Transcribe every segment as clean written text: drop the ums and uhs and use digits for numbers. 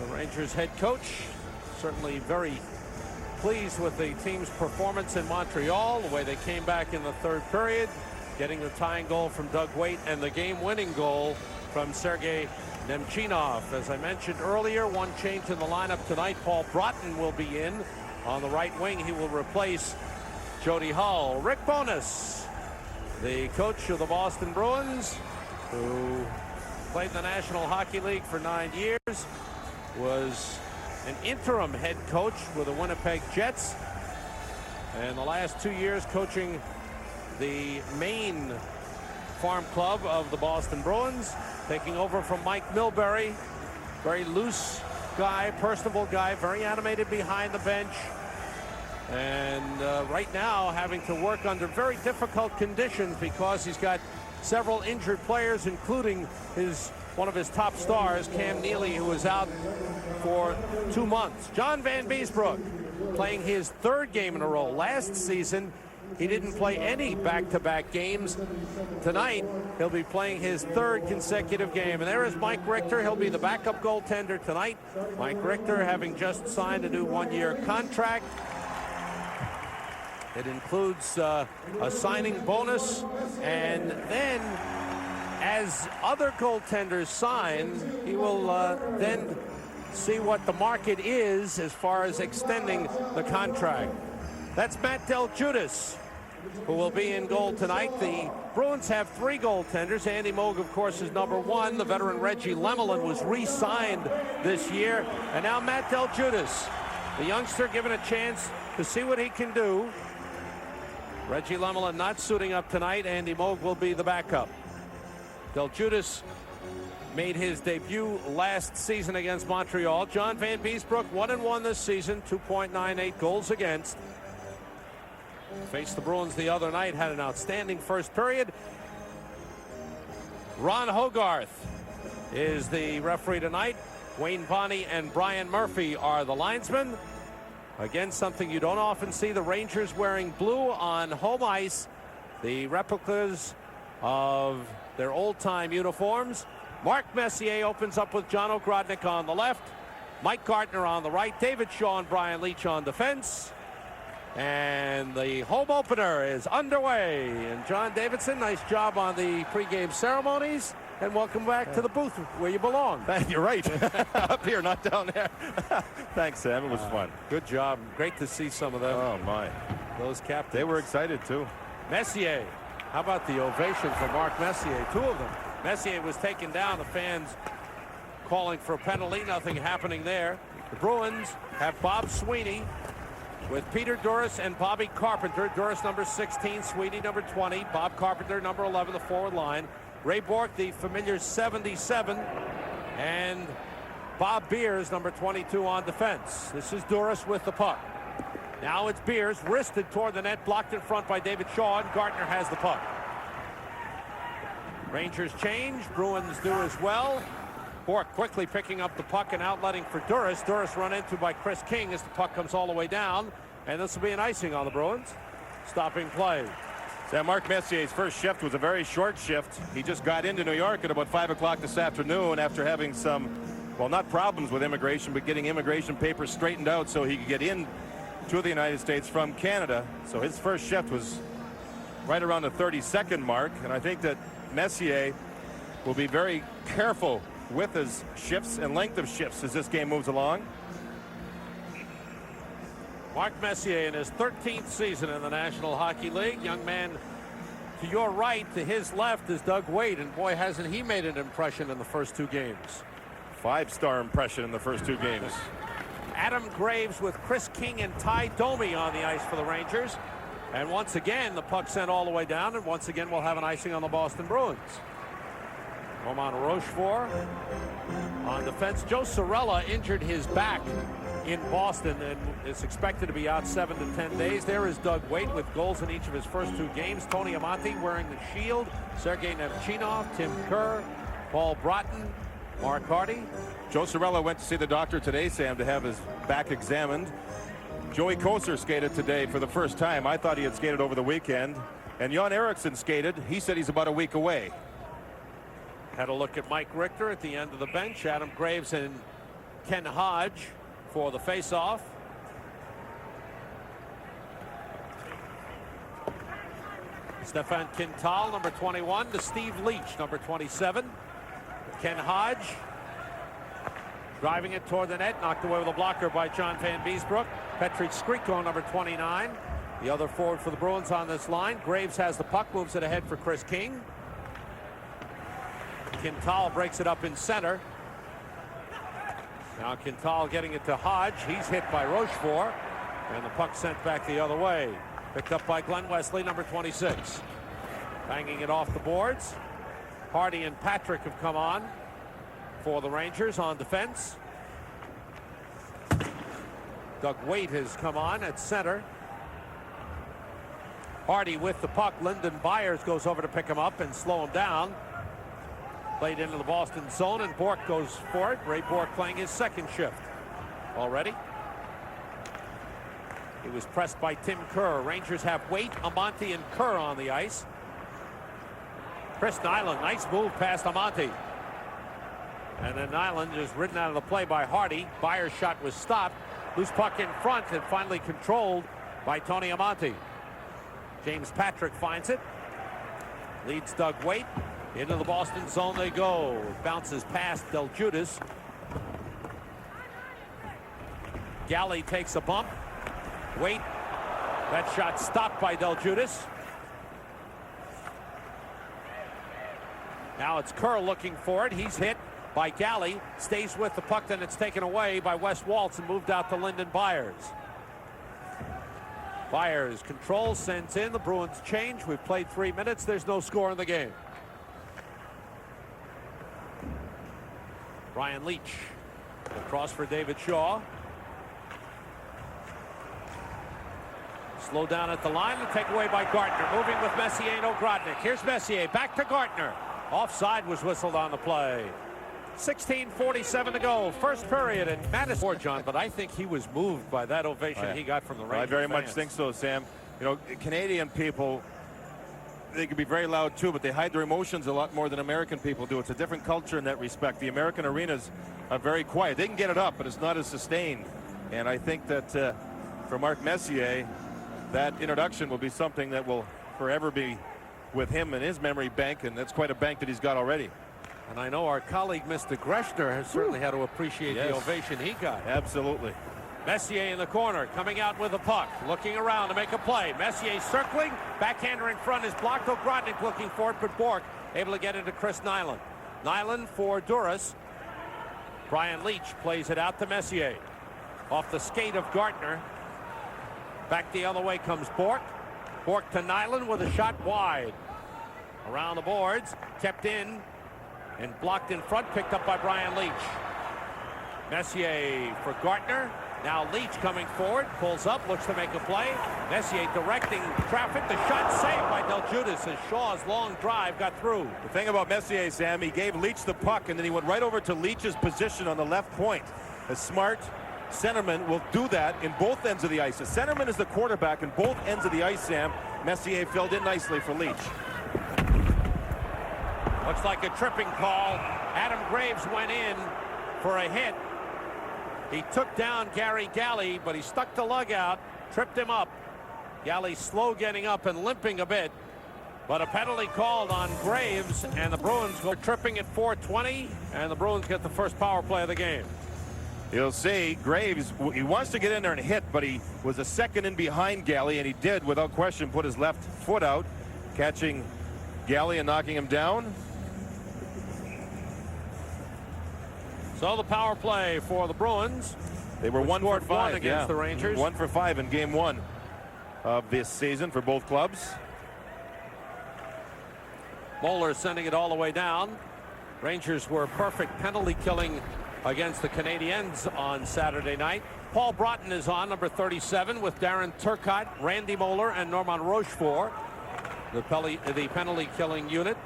The Rangers head coach certainly very pleased with the team's performance in Montreal, the way they came back in the third period, getting the tying goal from Doug Weight and the game-winning goal from Sergei Nemchinov. As I mentioned earlier, one change in the lineup tonight. Paul Broughton will be in on the right wing. He will replace Jody Hull. Rick Bowness, the coach of the Boston Bruins, who played in the National Hockey League for 9 years, was an interim head coach with the Winnipeg Jets, and the last 2 years coaching the main farm club of the Boston Bruins, taking over from Mike Milbury. Very loose guy, personable guy, very animated behind the bench, and right now having to work under very difficult conditions because he's got several injured players, including one of his top stars, Cam Neely, who was out for 2 months. John Van Beesbrook playing his third game in a row. Last season, he didn't play any back-to-back games. Tonight, he'll be playing his third consecutive game. And there is Mike Richter. He'll be the backup goaltender tonight. Mike Richter having just signed a new one-year contract. It includes a signing bonus, and then as other goaltenders sign, he will then see what the market is as far as extending the contract. That's Matt Del Giudice, who will be in goal tonight. The Bruins have 3 goaltenders. Andy Moog, of course, is number 1. The veteran Reggie Lemelin was re-signed this year. And now Matt Del Giudice, the youngster, given a chance to see what he can do. Reggie Lemelin not suiting up tonight. Andy Moog will be the backup. Del Giudice made his debut last season against Montreal. John Van Beesbrook 1-1 this season, 2.98 goals against. Faced the Bruins the other night, had an outstanding first period. Ron Hogarth is the referee tonight. Wayne Bonney and Brian Murphy are the linesmen. Again, something you don't often see, the Rangers wearing blue on home ice, the replicas of their old-time uniforms. Mark Messier opens up with John Ogrodnik on the left, Mike Gardner on the right, David Shaw and Brian Leach on defense. And the home opener is underway. And John Davidson, nice job on the pregame ceremonies. And welcome back to the booth where you belong. You're right. Up here, not down there. Thanks, Sam. It was fun. Good job. Great to see some of them. Oh, my. Those captains. They were excited, too. Messier. How about the ovation for Mark Messier? 2 of them. Messier was taken down. The fans calling for a penalty. Nothing happening there. The Bruins have Bob Sweeney with Peter Duras and Bobby Carpenter. Duras number 16, Sweeney number 20, Bob Carpenter number 11, the forward line. Ray Bourque, the familiar 77, and Bob Beers, number 22, on defense. This is Duras with the puck. Now it's Beers, wristed toward the net, blocked in front by David Shaw, and Gardner has the puck. Rangers change, Bruins do as well. Bourque quickly picking up the puck and outletting for Duras. Duras run into by Chris King as the puck comes all the way down, and this will be an icing on the Bruins. Stopping play. Sam, Mark Messier's first shift was a very short shift. He just got into New York at about 5 o'clock this afternoon after having some, well, not problems with immigration, but getting immigration papers straightened out so he could get in to the United States from Canada. So his first shift was right around the 30-second mark, and I think that Messier will be very careful with his shifts and length of shifts as this game moves along. Mark Messier in his 13th season in the National Hockey League. Young man to your right, to his left is Doug Weight, and boy, hasn't he made an impression in the first 2 games. 5-star impression in the first 2 games. Adam Graves with Chris King and Ty Domi on the ice for the Rangers. And once again, the puck sent all the way down, and once again, we'll have an icing on the Boston Bruins. Roman Rochefort on defense. Joe Cirella injured his back in Boston and is expected to be out 7 to 10 days. There is Doug Weight with goals in each of his first 2 games. Tony Amonte wearing the shield. Sergei Nemchinov, Tim Kerr, Paul Broughton, Mark Hardy. Joe Cirella went to see the doctor today, Sam, to have his back examined. Joey Koser skated today for the first time. I thought he had skated over the weekend. And Jan Eriksson skated. He said he's about a week away. Had a look at Mike Richter at the end of the bench. Adam Graves and Ken Hodge for the faceoff. Stefan Quintal, number 21, to Steve Leach, number 27. Ken Hodge driving it toward the net, knocked away with a blocker by John Van Beesbroek. Patrick Skriko, number 29, the other forward for the Bruins on this line. Graves has the puck, moves it ahead for Chris King. Quintal breaks it up in center. Now Quintal getting it to Hodge. He's hit by Rochefort, and the puck sent back the other way. Picked up by Glenn Wesley, number 26. Banging it off the boards. Hardy and Patrick have come on for the Rangers on defense. Doug Waite has come on at center. Hardy with the puck. Lyndon Byers goes over to pick him up and slow him down. Played into the Boston zone, and Bourque goes for it. Ray Bourque playing his second shift already. He was pressed by Tim Kerr. Rangers have Waite, Amonte, and Kerr on the ice. Chris Nyland, nice move past Amonte. And then Nyland is ridden out of the play by Hardy. Byers' shot was stopped. Loose puck in front and finally controlled by Tony Amonte. James Patrick finds it. Leads Doug Waite. Into the Boston zone they go. It bounces past Del Judas. Galley takes a bump. Waite. That shot stopped by Del Judas. Now it's Kerr looking for it. He's hit by Galley. Stays with the puck, then it's taken away by Wes Waltz and moved out to Lyndon Byers. Byers controls, sends in. The Bruins change. We've played 3 minutes. There's no score in the game. Brian Leach across for David Shaw. Slow down at the line and take away by Gartner. Moving with Messier and Ogrodnik. Here's Messier back to Gartner. Offside was whistled on the play. 16:47 to go. First period at Madison. John, but I think he was moved by that ovation he got from the Rangers. I very much fans. think so, Sam. You know, Canadian people, they can be very loud too, but they hide their emotions a lot more than American people do. It's a different culture in that respect. The American arenas are very quiet. They can get it up, but it's not as sustained. And I think that for Mark Messier, that introduction will be something that will forever be with him in his memory bank, and that's quite a bank that he's got already. And I know our colleague, Mr. Greshner, has certainly had to appreciate the ovation he got. Absolutely. Messier in the corner, coming out with the puck, looking around to make a play. Messier circling, backhander in front is blocked. Ogrodnik looking for it, but Bourque able to get it to Chris Nyland. Nyland for Duras. Brian Leach plays it out to Messier. Off the skate of Gartner. Back the other way comes Bourque. Bourque to Nyland with a shot wide. Around the boards, kept in and blocked in front, picked up by Brian Leach. Messier for Gartner. Now Leach coming forward, pulls up, looks to make a play. Messier directing traffic. The shot saved by Del Judas as Shaw's long drive got through. The thing about Messier, Sam, he gave Leach the puck, and then he went right over to Leach's position on the left point. A smart centerman will do that in both ends of the ice. The centerman is the quarterback in both ends of the ice, Sam. Messier filled in nicely for Leach. Looks like a tripping call. Adam Graves went in for a hit. He took down Gary Galley, but he stuck the lug out, tripped him up. Galley slow getting up and limping a bit. But a penalty called on Graves, and the Bruins go tripping at 4:20, and the Bruins get the first power play of the game. You'll see Graves, he wants to get in there and hit, but he was a second in behind Galley, and he did, without question, put his left foot out, catching Galley and knocking him down. So the power play for the Bruins. They were 1 for 5 against the Rangers. 1 for 5 in game 1 of this season for both clubs. Moeller sending it all the way down. Rangers were perfect penalty killing against the Canadiens on Saturday night. Paul Broughton is on, number 37, with Darren Turcotte, Randy Moeller, and Norman Rochefort, the penalty killing unit.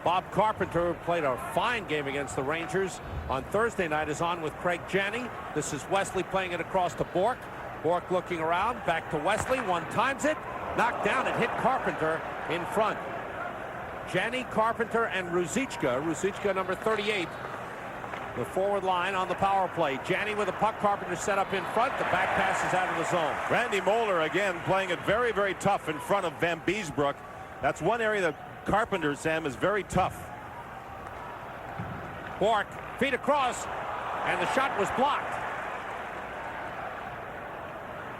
Bob Carpenter, who played a fine game against the Rangers on Thursday night, is on with Craig Janney. This is Wesley playing it across to Bourque. Bourque looking around, back to Wesley. One times it, knocked down, and hit Carpenter in front. Janney, Carpenter, and Ruzicka. Ruzicka, number 38, The forward line on the power play. Janney with a puck. Carpenter set up in front. The back pass is out of the zone. Randy Moller again playing it very, very tough in front of Van Beesbrook. That's one area that Carpenter, Sam, is very tough. Bork, feet across, and the shot was blocked.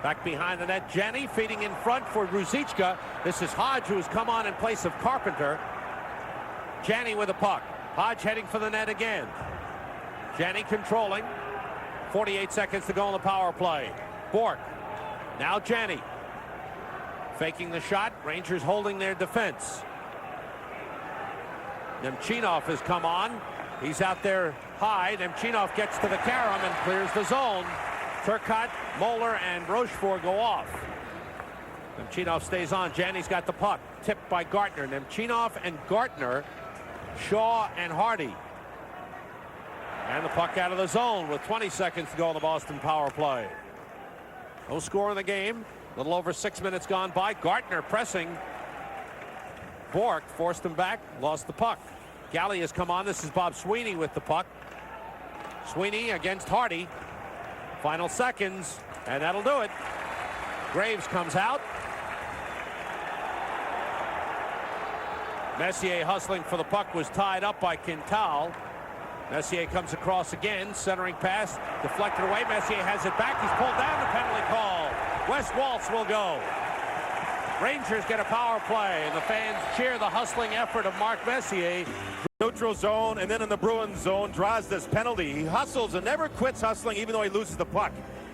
Back behind the net, Janney feeding in front for Ruzicka. This is Hodge, who has come on in place of Carpenter. Janney with a puck. Hodge heading for the net again. Janney controlling. 48 seconds to go on the power play. Bork. Now Janney. Faking the shot. Rangers holding their defense. Nemchinov has come on. He's out there high. Nemchinov gets to the carom and clears the zone. Turcotte, Moller, and Rochefort go off. Nemchinov stays on. Janney's got the puck. Tipped by Gartner. Nemchinov and Gartner. Shaw and Hardy. And the puck out of the zone with 20 seconds to go on the Boston power play. No score in the game. A little over 6 minutes gone by. Gartner pressing. Bork forced him back. Lost the puck. Galley has come on. This is Bob Sweeney with the puck. Sweeney against Hardy. Final seconds. And that'll do it. Graves comes out. Messier hustling for the puck was tied up by Quintal. Messier comes across again, centering pass, deflected away. Messier has it back. He's pulled down. The penalty call. Wes Waltz will go. Rangers get a power play, and the fans cheer the hustling effort of Mark Messier. Neutral zone, and then in the Bruins zone, draws this penalty. He hustles and never quits hustling, even though he loses the puck.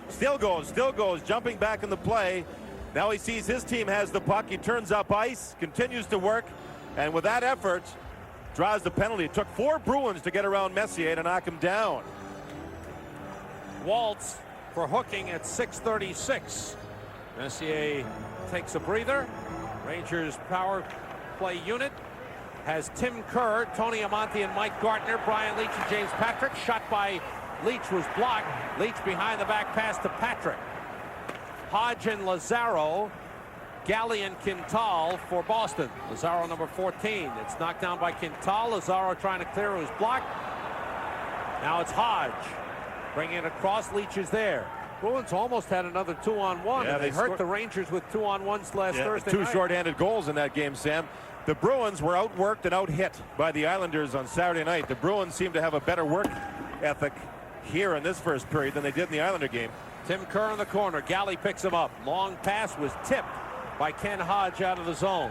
Still goes, jumping back in the play. Now he sees his team has the puck. He turns up ice, continues to work, and with that effort, draws the penalty. It took 4 Bruins to get around Messier to knock him down. Waltz for hooking at 6:36. Messier takes a breather. Rangers power play unit has Tim Kerr, Tony Amonte, and Mike Gartner. Brian Leetch and James Patrick. Shot by Leetch was blocked. Leetch behind the back pass to Patrick. Hodge and Lazaro. Galley and Quintal for Boston. Lazaro number 14. It's knocked down by Quintal. Lazaro trying to clear. It was blocked. Now it's Hodge. Bringing it across. Leetch is there. Bruins almost had another 2-on-1. Yeah, and they hurt the Rangers with 2-on-1s last Thursday two night. shorthanded goals in that game, Sam. The Bruins were outworked and out-hit by the Islanders on Saturday night. The Bruins seem to have a better work ethic here in this first period than they did in the Islander game. Tim Kerr in the corner. Galley picks him up. Long pass was tipped by Ken Hodge out of the zone.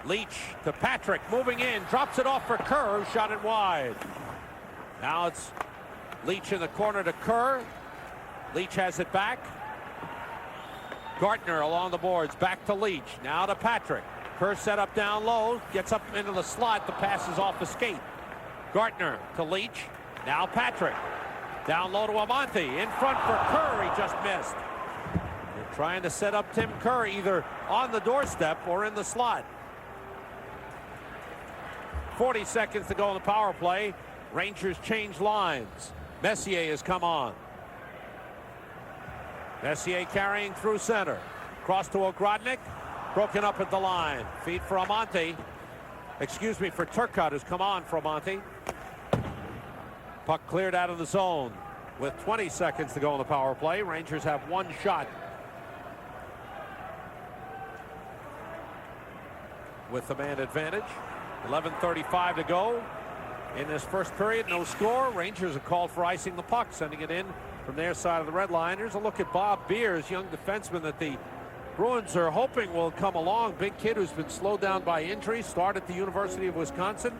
Leetch to Patrick, moving in, drops it off for Kerr, shot it wide. Now it's Leetch in the corner to Kerr. Leetch has it back. Gartner along the boards, back to Leetch, now to Patrick. Kerr set up down low, gets up into the slot, the pass is off the skate. Gartner to Leetch, now Patrick. Down low to Amonte, in front for Kerr, he just missed. They're trying to set up Tim Kerr either on the doorstep or in the slot. 40 seconds to go on the power play. Rangers change lines. Messier has come on. Messier carrying through center. Cross to Ogrodnik. Broken up at the line. Feed for Amonte. Excuse me, for Turcotte, who's come on for Amonte. Puck cleared out of the zone with 20 seconds to go on the power play. Rangers have one shot. With the man advantage. 11:35 to go in this first period. No score. Rangers have called for icing the puck, sending it in from their side of the red line. Here's a look at Bob Beers, young defenseman that the Bruins are hoping will come along. Big kid who's been slowed down by injury. Started at the University of Wisconsin.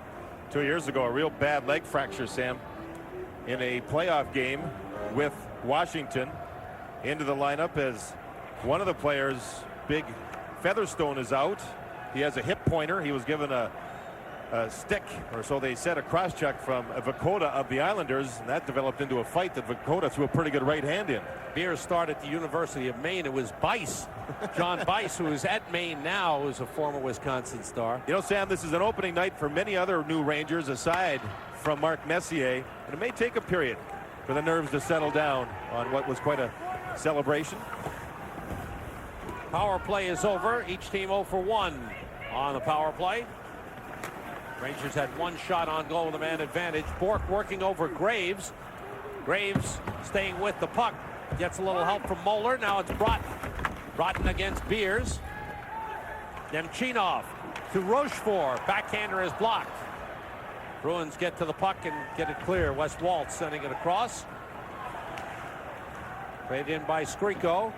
2 years ago, a real bad leg fracture, Sam, in a playoff game with Washington. Into the lineup as one of the players, Big Featherstone, is out. He has a hip pointer. He was given a stick, or so they said, a cross-check from Vakota of the Islanders, and that developed into a fight that Vakota threw a pretty good right hand in. Beers started at the University of Maine. It was Bice, John Bice, who is at Maine now, who's a former Wisconsin Star. You know, Sam, this is an opening night for many other new Rangers aside from Mark Messier, and it may take a period for the nerves to settle down on what was quite a celebration. Power play is over. Each team 0 for 1 on the power play. Rangers had one shot on goal with a man advantage. Bork working over Graves. Graves staying with the puck. Gets a little help from Moeller. Now it's Broughton. Broughton against Beers. Nemchinov to Rochefort. Backhander is blocked. Bruins get to the puck and get it clear. Wes Waltz sending it across. Played in by Skriko.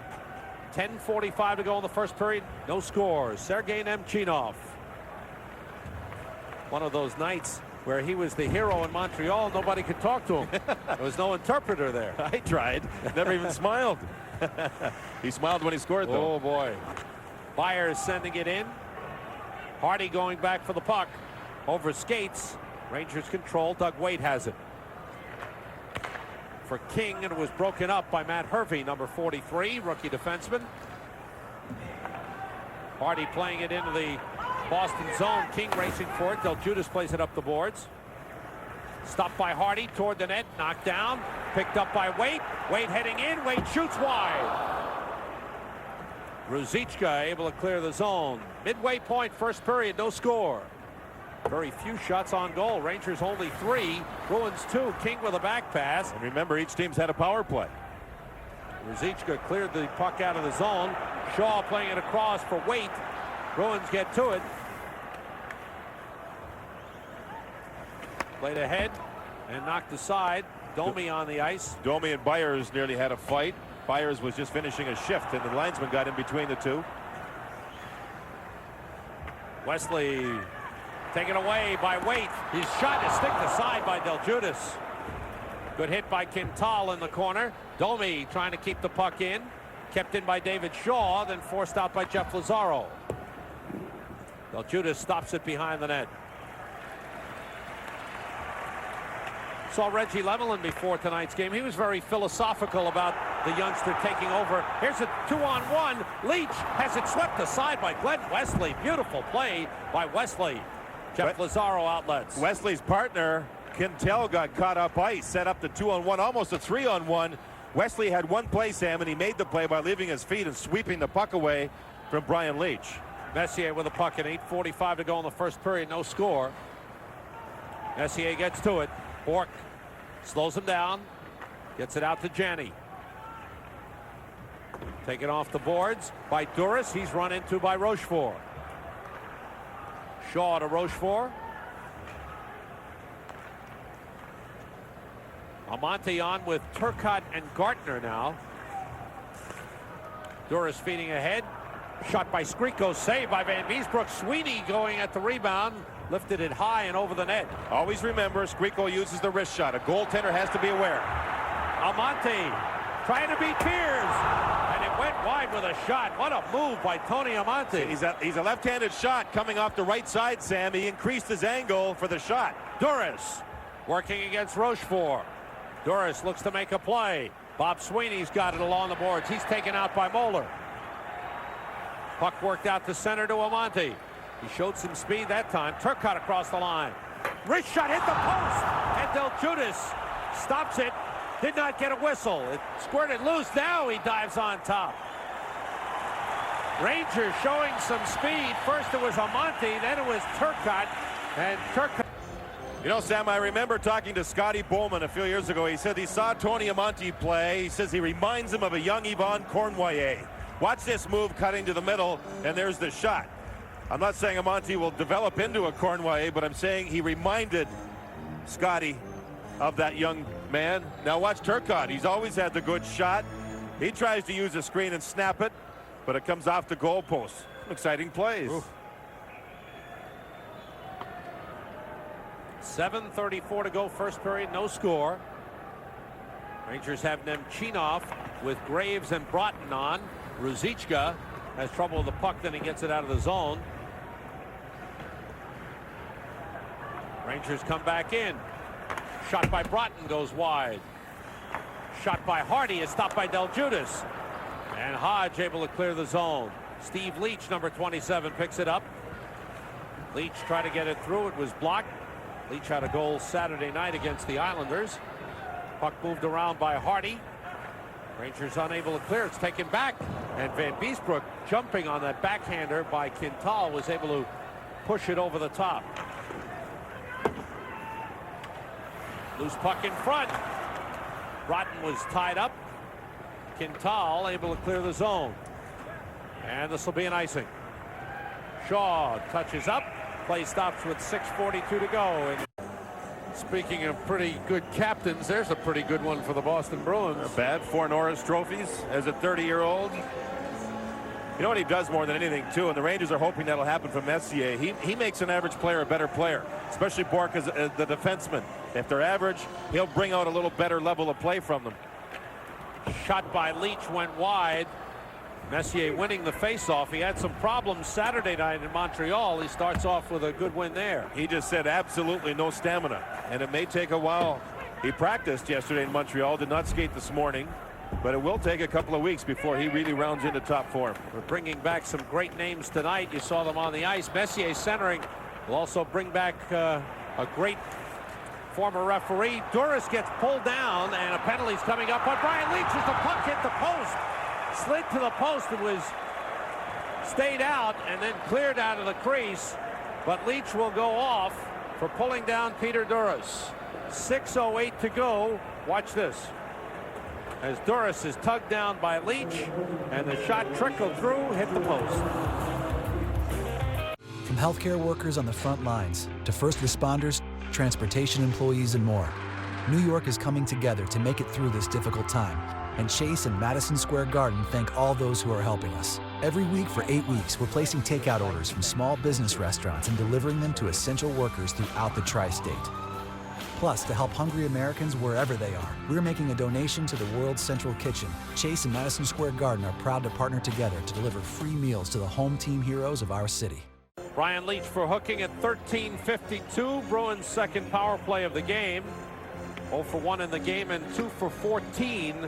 10:45 to go in the first period. No scores. Sergei Nemchinov. One of those nights where he was the hero in Montreal. Nobody could talk to him. There was no interpreter there. I tried. Never even smiled. He smiled when he scored, though. Oh, boy. Byers sending it in. Hardy going back for the puck. Over skates. Rangers control. Doug Waite has it. For King, and it was broken up by Matt Hervey, number 43, rookie defenseman. Hardy playing it into the Boston zone. King racing for it. Del Judas plays it up the boards. Stopped by Hardy toward the net. Knocked down. Picked up by Waite. Waite heading in. Waite shoots wide. Ruzicka able to clear the zone. Midway point, first period, no score. Very few shots on goal. Rangers only 3. Bruins 2. King with a back pass. And remember, each team's had a power play. Ruzicka cleared the puck out of the zone. Shaw playing it across for Waite. Bruins get to it. Played ahead and knocked aside. Domi on the ice. Domi and Byers nearly had a fight. Byers was just finishing a shift, and the linesman got in between the two. Wesley taken away by Waite. His shot is sticked aside by Del Judas. Good hit by Quintal in the corner. Domi trying to keep the puck in. Kept in by David Shaw, then forced out by Jeff Lazaro. Del Judas stops it behind the net. Saw Reggie Lemelin before tonight's game. He was very philosophical about the youngster taking over. Here's a 2-on-1. Leach has it swept aside by Glenn Wesley. Beautiful play by Wesley. Jeff Lazaro outlets. Wesley's partner, Quintal, got caught up ice, set up the 2-on-1, almost a 3-on-1. Wesley had one play, Sam, and he made the play by leaving his feet and sweeping the puck away from Brian Leach. Messier with a puck at 8:45 to go in the first period. No score. Messier gets to it. Bork slows him down. Gets it out to Janney. Taken off the boards by Duras. He's run into by Rochefort. Shaw to Rochefort. Amante on with Turcotte and Gartner now. Duras feeding ahead. Shot by Skriko, saved by Van Beesbrook. Sweeney going at the rebound. Lifted it high and over the net. Always remember, Skriko uses the wrist shot. A goaltender has to be aware. Amante trying to beat Beers. And it went wide with a shot. What a move by Tony Amante. He's a left-handed shot coming off the right side, Sam. He increased his angle for the shot. Duras working against Rochefort. Duras looks to make a play. Bob Sweeney's got it along the boards. He's taken out by Moeller. Puck worked out to center to Amante. He showed some speed that time. Turcotte across the line. Wrist shot hit the post. And Del Judas stops it. Did not get a whistle. It squirted loose. Now he dives on top. Rangers showing some speed. First it was Amante. Then it was Turcotte. And Turcotte. You know, Sam, I remember talking to Scotty Bowman a few years ago. He said he saw Tony Amante play. He says he reminds him of a young Yvon Cournoyer. Watch this move cutting to the middle, and there's the shot. I'm not saying Amante will develop into a Cournoyer, but I'm saying he reminded Scotty of that young man. Now watch Turcotte. He's always had the good shot. He tries to use a screen and snap it, but it comes off the goalpost. Some exciting plays. Oof. 7:34 to go, first period, no score. Rangers have Nemchinov with Graves and Broughton on. Ruzicka has trouble with the puck, then he gets it out of the zone. Rangers come back in. Shot by Broughton goes wide. Shot by Hardy is stopped by Del Judas. And Hodge able to clear the zone. Steve Leach, number 27, picks it up. Leach tried to get it through. It was blocked. Leach had a goal Saturday night against the Islanders. Puck moved around by Hardy. Rangers unable to clear. It's taken back. And Van Beesbrook, jumping on that backhander by Quintal, was able to push it over the top. Loose puck in front. Broughton was tied up. Quintal able to clear the zone. And this will be an icing. Shaw touches up. Play stops with 6:42 to go. And speaking of pretty good captains, there's a pretty good one for the Boston Bruins. Bad 4 Norris trophies as a 30-year-old. You know what he does more than anything, too, and the Rangers are hoping that'll happen from Messier. He makes an average player a better player, especially Bourque as the defenseman. If they're average, he'll bring out a little better level of play from them. Shot by Leach went wide. Messier winning the faceoff. He had some problems Saturday night in Montreal. He starts off with a good win there. He just said absolutely no stamina, and it may take a while. He practiced yesterday in Montreal, did not skate this morning, but it will take a couple of weeks before he really rounds into top form. We're bringing back some great names tonight. You saw them on the ice. Messier centering. Will also bring back a great former referee. Duras gets pulled down, and a penalty's coming up on Brian Leach as the puck hit the post. Slid to the post and was stayed out and then cleared out of the crease. But Leach will go off for pulling down Peter Duras. 6:08 to go. Watch this. As Duras is tugged down by Leach, and the shot trickled through, hit the post. From healthcare workers on the front lines to first responders, transportation employees, and more, New York is coming together to make it through this difficult time. And Chase and Madison Square Garden thank all those who are helping us. Every week for 8 weeks, we're placing takeout orders from small business restaurants and delivering them to essential workers throughout the tri-state. Plus, to help hungry Americans wherever they are, we're making a donation to the World's Central Kitchen. Chase and Madison Square Garden are proud to partner together to deliver free meals to the home team heroes of our city. Brian Leach for hooking at 13:52. Bruins' second power play of the game. 0 for 1 in the game and 2 for 14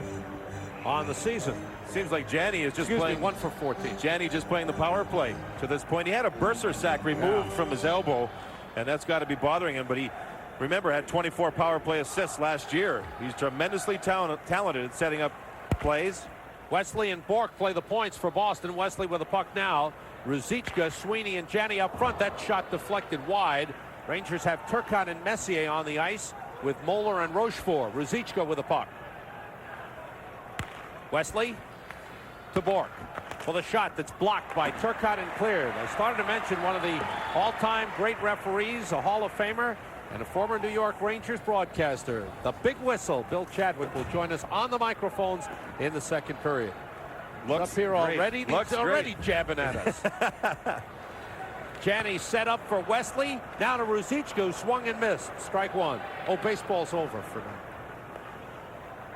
on the season. Seems like Janney is just playing 1 for 14. Janney just playing the power play to this point. He had a Bursar sack removed from his elbow, and that's got to be bothering him. But he, remember, had 24 power play assists last year. He's tremendously talented at setting up plays. Wesley and Bourque play the points for Boston. Wesley with the puck now. Ruzicka, Sweeney, and Janney up front. That shot deflected wide. Rangers have Turcotte and Messier on the ice with Moeller and Rochefort. Ruzicka with the puck. Wesley to Bourque for the shot that's blocked by Turcotte and cleared. I started to mention one of the all-time great referees, a Hall of Famer, and a former New York Rangers broadcaster. The big whistle, Bill Chadwick, will join us on the microphones in the second period. Looks up here great. already. Looks He's already jabbing at us. Janney set up for Wesley. Now to Ruzicka, who swung and missed. Strike one. Oh, baseball's over for now.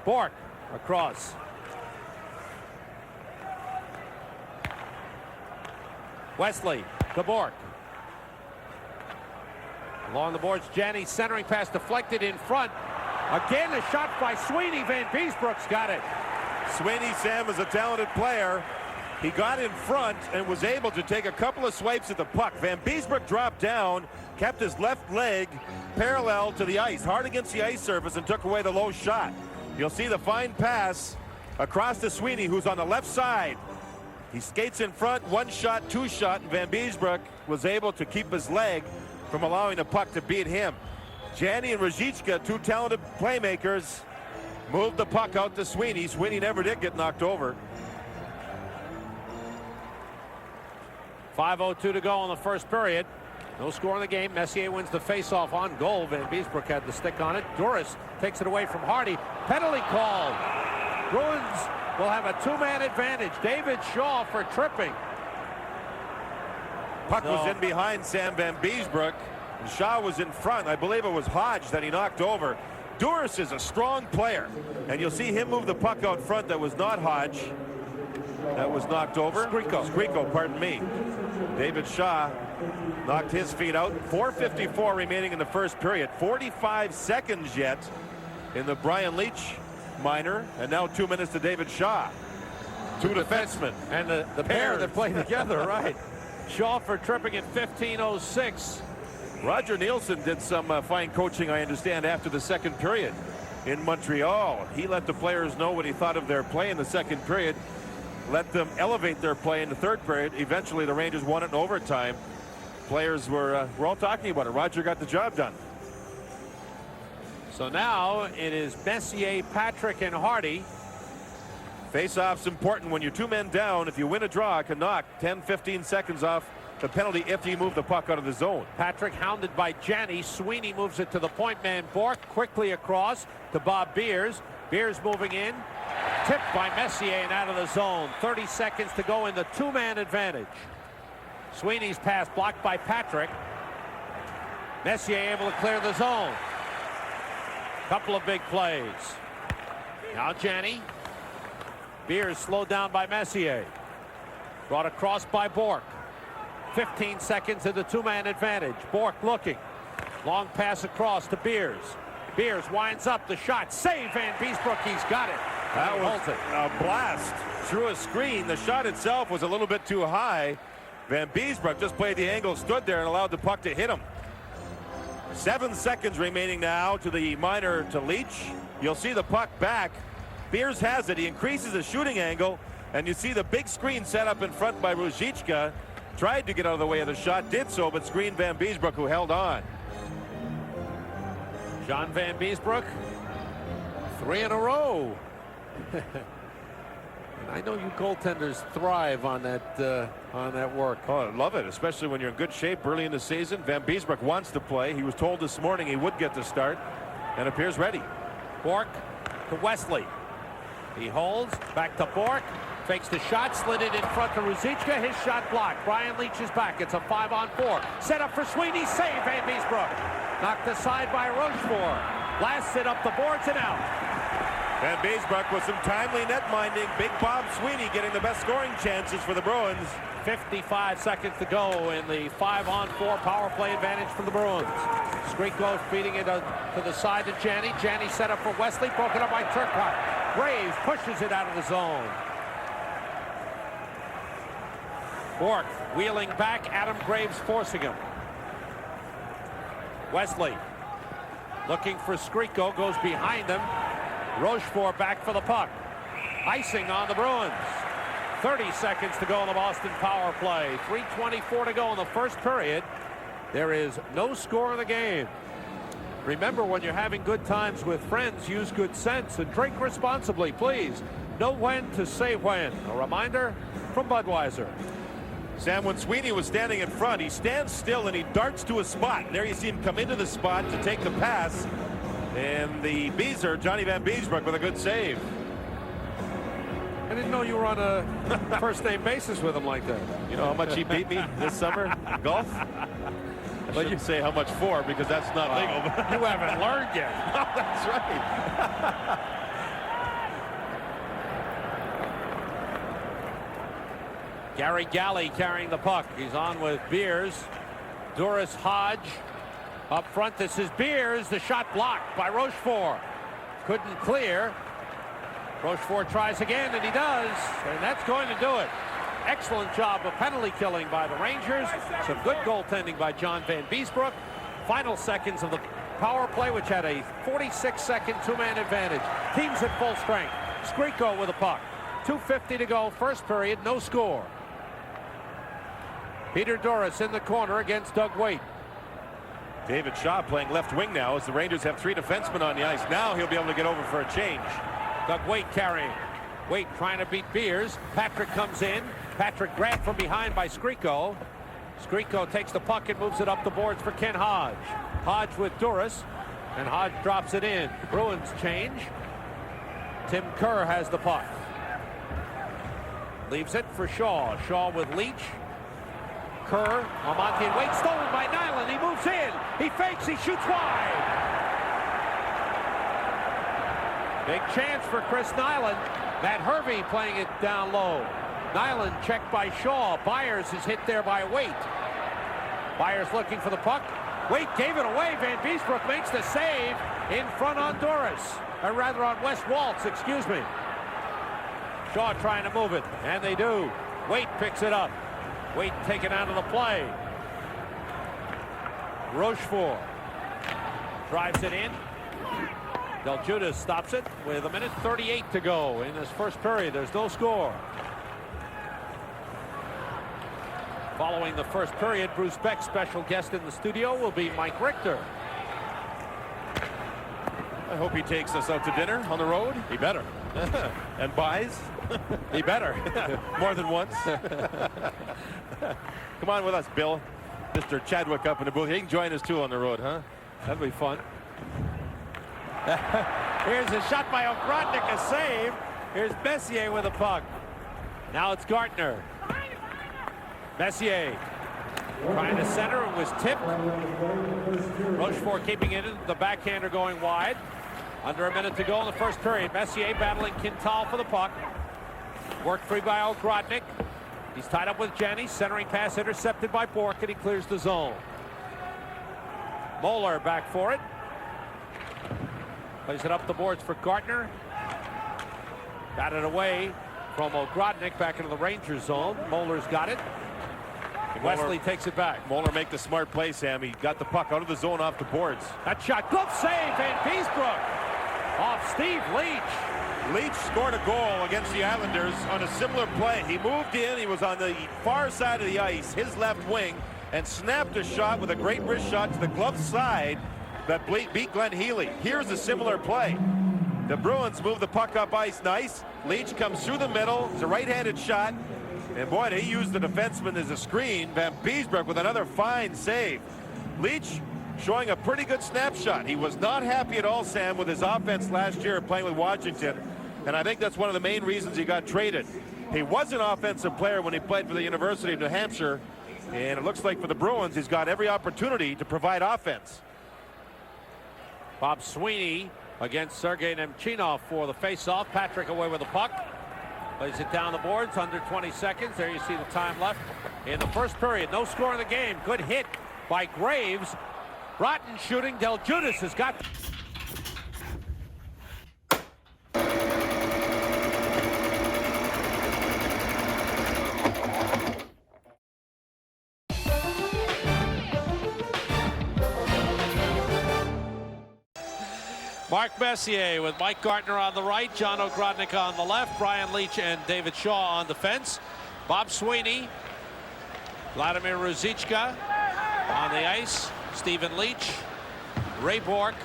Bourque across. Wesley to Bourque. Along the boards, Janney centering pass deflected in front. Again, a shot by Sweeney. Van Beesbrook's got it. Sweeney, Sam, is a talented player. He got in front and was able to take a couple of swipes at the puck. Van Beesbrook dropped down, kept his left leg parallel to the ice, hard against the ice surface, and took away the low shot. You'll see the fine pass across to Sweeney, who's on the left side. He skates in front, one shot, two shot, and Van Beesbrook was able to keep his leg from allowing the puck to beat him. Janney and Ruzicka, two talented playmakers, moved the puck out to Sweeney. Sweeney never did get knocked over. 5:02 to go in the first period. No score in the game. Messier wins the faceoff on goal. Van Beesbrook had the stick on it. Duras takes it away from Hardy. Penalty called. Bruins will have a two-man advantage. David Shaw for tripping. Puck was in behind Sam Van Beesbrook. And Shaw was in front. I believe it was Hodge that he knocked over. Duras is a strong player, and you'll see him move the puck out front. That was not Hodge. That was knocked over. Skriko, pardon me. David Shaw knocked his feet out. 4:54 remaining in the first period. 45 seconds yet in the Brian Leach minor, and now 2 minutes to David Shaw. Two defensemen. And the pair that play together, right. Shaw for tripping at 15:06. Roger Nielsen did some fine coaching, I understand, after the second period in Montreal. He let the players know what he thought of their play in the second period, let them elevate their play in the third period. Eventually, the Rangers won it in overtime. Players were all talking about it. Roger got the job done. So now it is Messier, Patrick, and Hardy. Face-off's important when you're 2 men down. If you win a draw, it can knock 10-15 seconds off the penalty if you move the puck out of the zone. Patrick hounded by Janney. Sweeney moves it to the point man Bourque. Quickly across to Bob Beers. Beers moving in. Tipped by Messier and out of the zone. 30 seconds to go in the 2-man advantage. Sweeney's pass blocked by Patrick. Messier able to clear the zone. Couple of big plays. Now Janney. Beers slowed down by Messier. Brought across by Bourque. 15 seconds in the 2-man advantage. Bourque looking. Long pass across to Beers. Beers winds up the shot. Save Van Beesbrook. He's got it. That was a blast through a screen. The shot itself was a little bit too high. Van Beesbrook just played the angle, stood there, and allowed the puck to hit him. 7 seconds remaining now to the minor to Leach. You'll see the puck back. Beers has it. He increases the shooting angle, and you see the big screen set up in front by Ruzicka. Tried to get out of the way of the shot, did so, but screened Van Beesbrook, who held on. John Van Beesbrook, 3 in a row. And I know you goaltenders thrive on that work. Oh, I love it, especially when you're in good shape early in the season. Van Beesbrook wants to play. He was told this morning he would get the start and appears ready. Bourque to Wesley. He holds, back to Bourque. Fakes the shot, slid it in front to Ruzicka. His shot blocked. Brian Leach is back. It's a 5-on-4. Set up for Sweeney. Save Van Beesbrook. Knocked aside by Rochefort. Blasted up the boards and out. Van Beesbrook with some timely net minding. Big Bob Sweeney getting the best scoring chances for the Bruins. 55 seconds to go in the 5-on-4 power play advantage for the Bruins. Skriko feeding it to the side to Janney. Janney set up for Wesley. Broken up by Turcotte. Graves pushes it out of the zone. Bourque wheeling back. Adam Graves forcing him. Wesley looking for Skriko. Goes behind him. Rochefort back for the puck. Icing on the Bruins. 30 seconds to go in the Boston power play. 3:24 to go in the first period. There is no score in the game. Remember, when you're having good times with friends, use good sense and drink responsibly, please. Know when to say when. A reminder from Budweiser. Sam, when Sweeney was standing in front, he stands still and he darts to a spot. And there you see him come into the spot to take the pass. And the Beezer, Johnny Van Beesbrook, with a good save. I didn't know you were on a first-name basis with him like that. You know how much he beat me this summer? Golf? I shouldn't say how much for, because that's not legal. You haven't learned yet. Oh, that's right. Gary Galley carrying the puck. He's on with Beers. Doris Hodge up front. This is Beers. The shot blocked by Rochefort. Couldn't clear. Rochefort tries again, and he does. And that's going to do it. Excellent job of penalty killing by the Rangers. Some good goaltending by John Van Beesbrook. Final seconds of the power play, which had a 46-second 2-man advantage. Teams at full strength. Skriko with a puck. 2:50 to go. First period. No score. Peter Doris in the corner against Doug Waite. David Shaw playing left wing now as the Rangers have 3 defensemen on the ice. Now he'll be able to get over for a change. Doug Waite carrying. Waite trying to beat Beers. Patrick comes in. Patrick grabbed from behind by Skriko. Skriko takes the puck and moves it up the boards for Ken Hodge. Hodge with Doris. And Hodge drops it in. Bruins change. Tim Kerr has the puck. Leaves it for Shaw. Shaw with Leach. Kerr, Almonte and Waite, stolen by Nyland. He moves in. He fakes. He shoots wide. Big chance for Chris Nyland. Matt Hervey playing it down low. Nyland checked by Shaw. Byers is hit there by Waite. Byers looking for the puck. Waite gave it away. Van Beesbrook makes the save in front on Doris. Or rather on West Waltz, excuse me. Shaw trying to move it, and they do. Waite picks it up. Waite taken out of the play. Rochefort drives it in. Del Judas stops it with 1:38 to go in this first period. There's no score. Following the first period, Bruce Beck's special guest in the studio will be Mike Richter. I hope he takes us out to dinner on the road. He better. And buys. He better. More than once. Come on with us, Bill. Mr. Chadwick up in the booth. He can join us too on the road, huh? That'd be fun. Here's a shot by O'Grodnik, a save. Here's Messier with a puck. Now it's Gartner. Messier trying to center and was tipped. Rochefort keeping it in. The backhander going wide. Under a minute to go in the first period. Messier battling Quintal for the puck. Worked free by O'Grodnik. He's tied up with Jenny. Centering pass intercepted by Bork, and he clears the zone. Moeller back for it. Plays it up the boards for Gartner. Got it away from O'Grodnik back into the Rangers zone. Moeller's got it. Wesley takes it back. Moeller make the smart play, Sam. He got the puck out of the zone off the boards. That shot, glove save, Van Beesbrook off Steve Leach. Leach scored a goal against the Islanders on a similar play. He moved in, he was on the far side of the ice, his left wing, and snapped a shot with a great wrist shot to the glove side that beat Glenn Healy. Here's a similar play. The Bruins move the puck up ice nice. Leach comes through the middle. It's a right-handed shot. And boy, he used the defenseman as a screen. Van Beesbrook with another fine save. Leach showing a pretty good snapshot. He was not happy at all, Sam, with his offense last year playing with Washington. And I think that's one of the main reasons he got traded. He was an offensive player when he played for the University of New Hampshire. And it looks like for the Bruins, he's got every opportunity to provide offense. Bob Sweeney against Sergei Nemchinov for the faceoff. Patrick away with the puck. Plays it down the boards, under 20 seconds. There you see the time left in the first period. No score in the game. Good hit by Graves. Rotten shooting. Del Judas has got... Mark Messier with Mike Gartner on the right, John O'Grodnik on the left, Brian Leach and David Shaw on defense. Bob Sweeney, Vladimir Ruzicka on the ice, Stephen Leach, Ray Bork,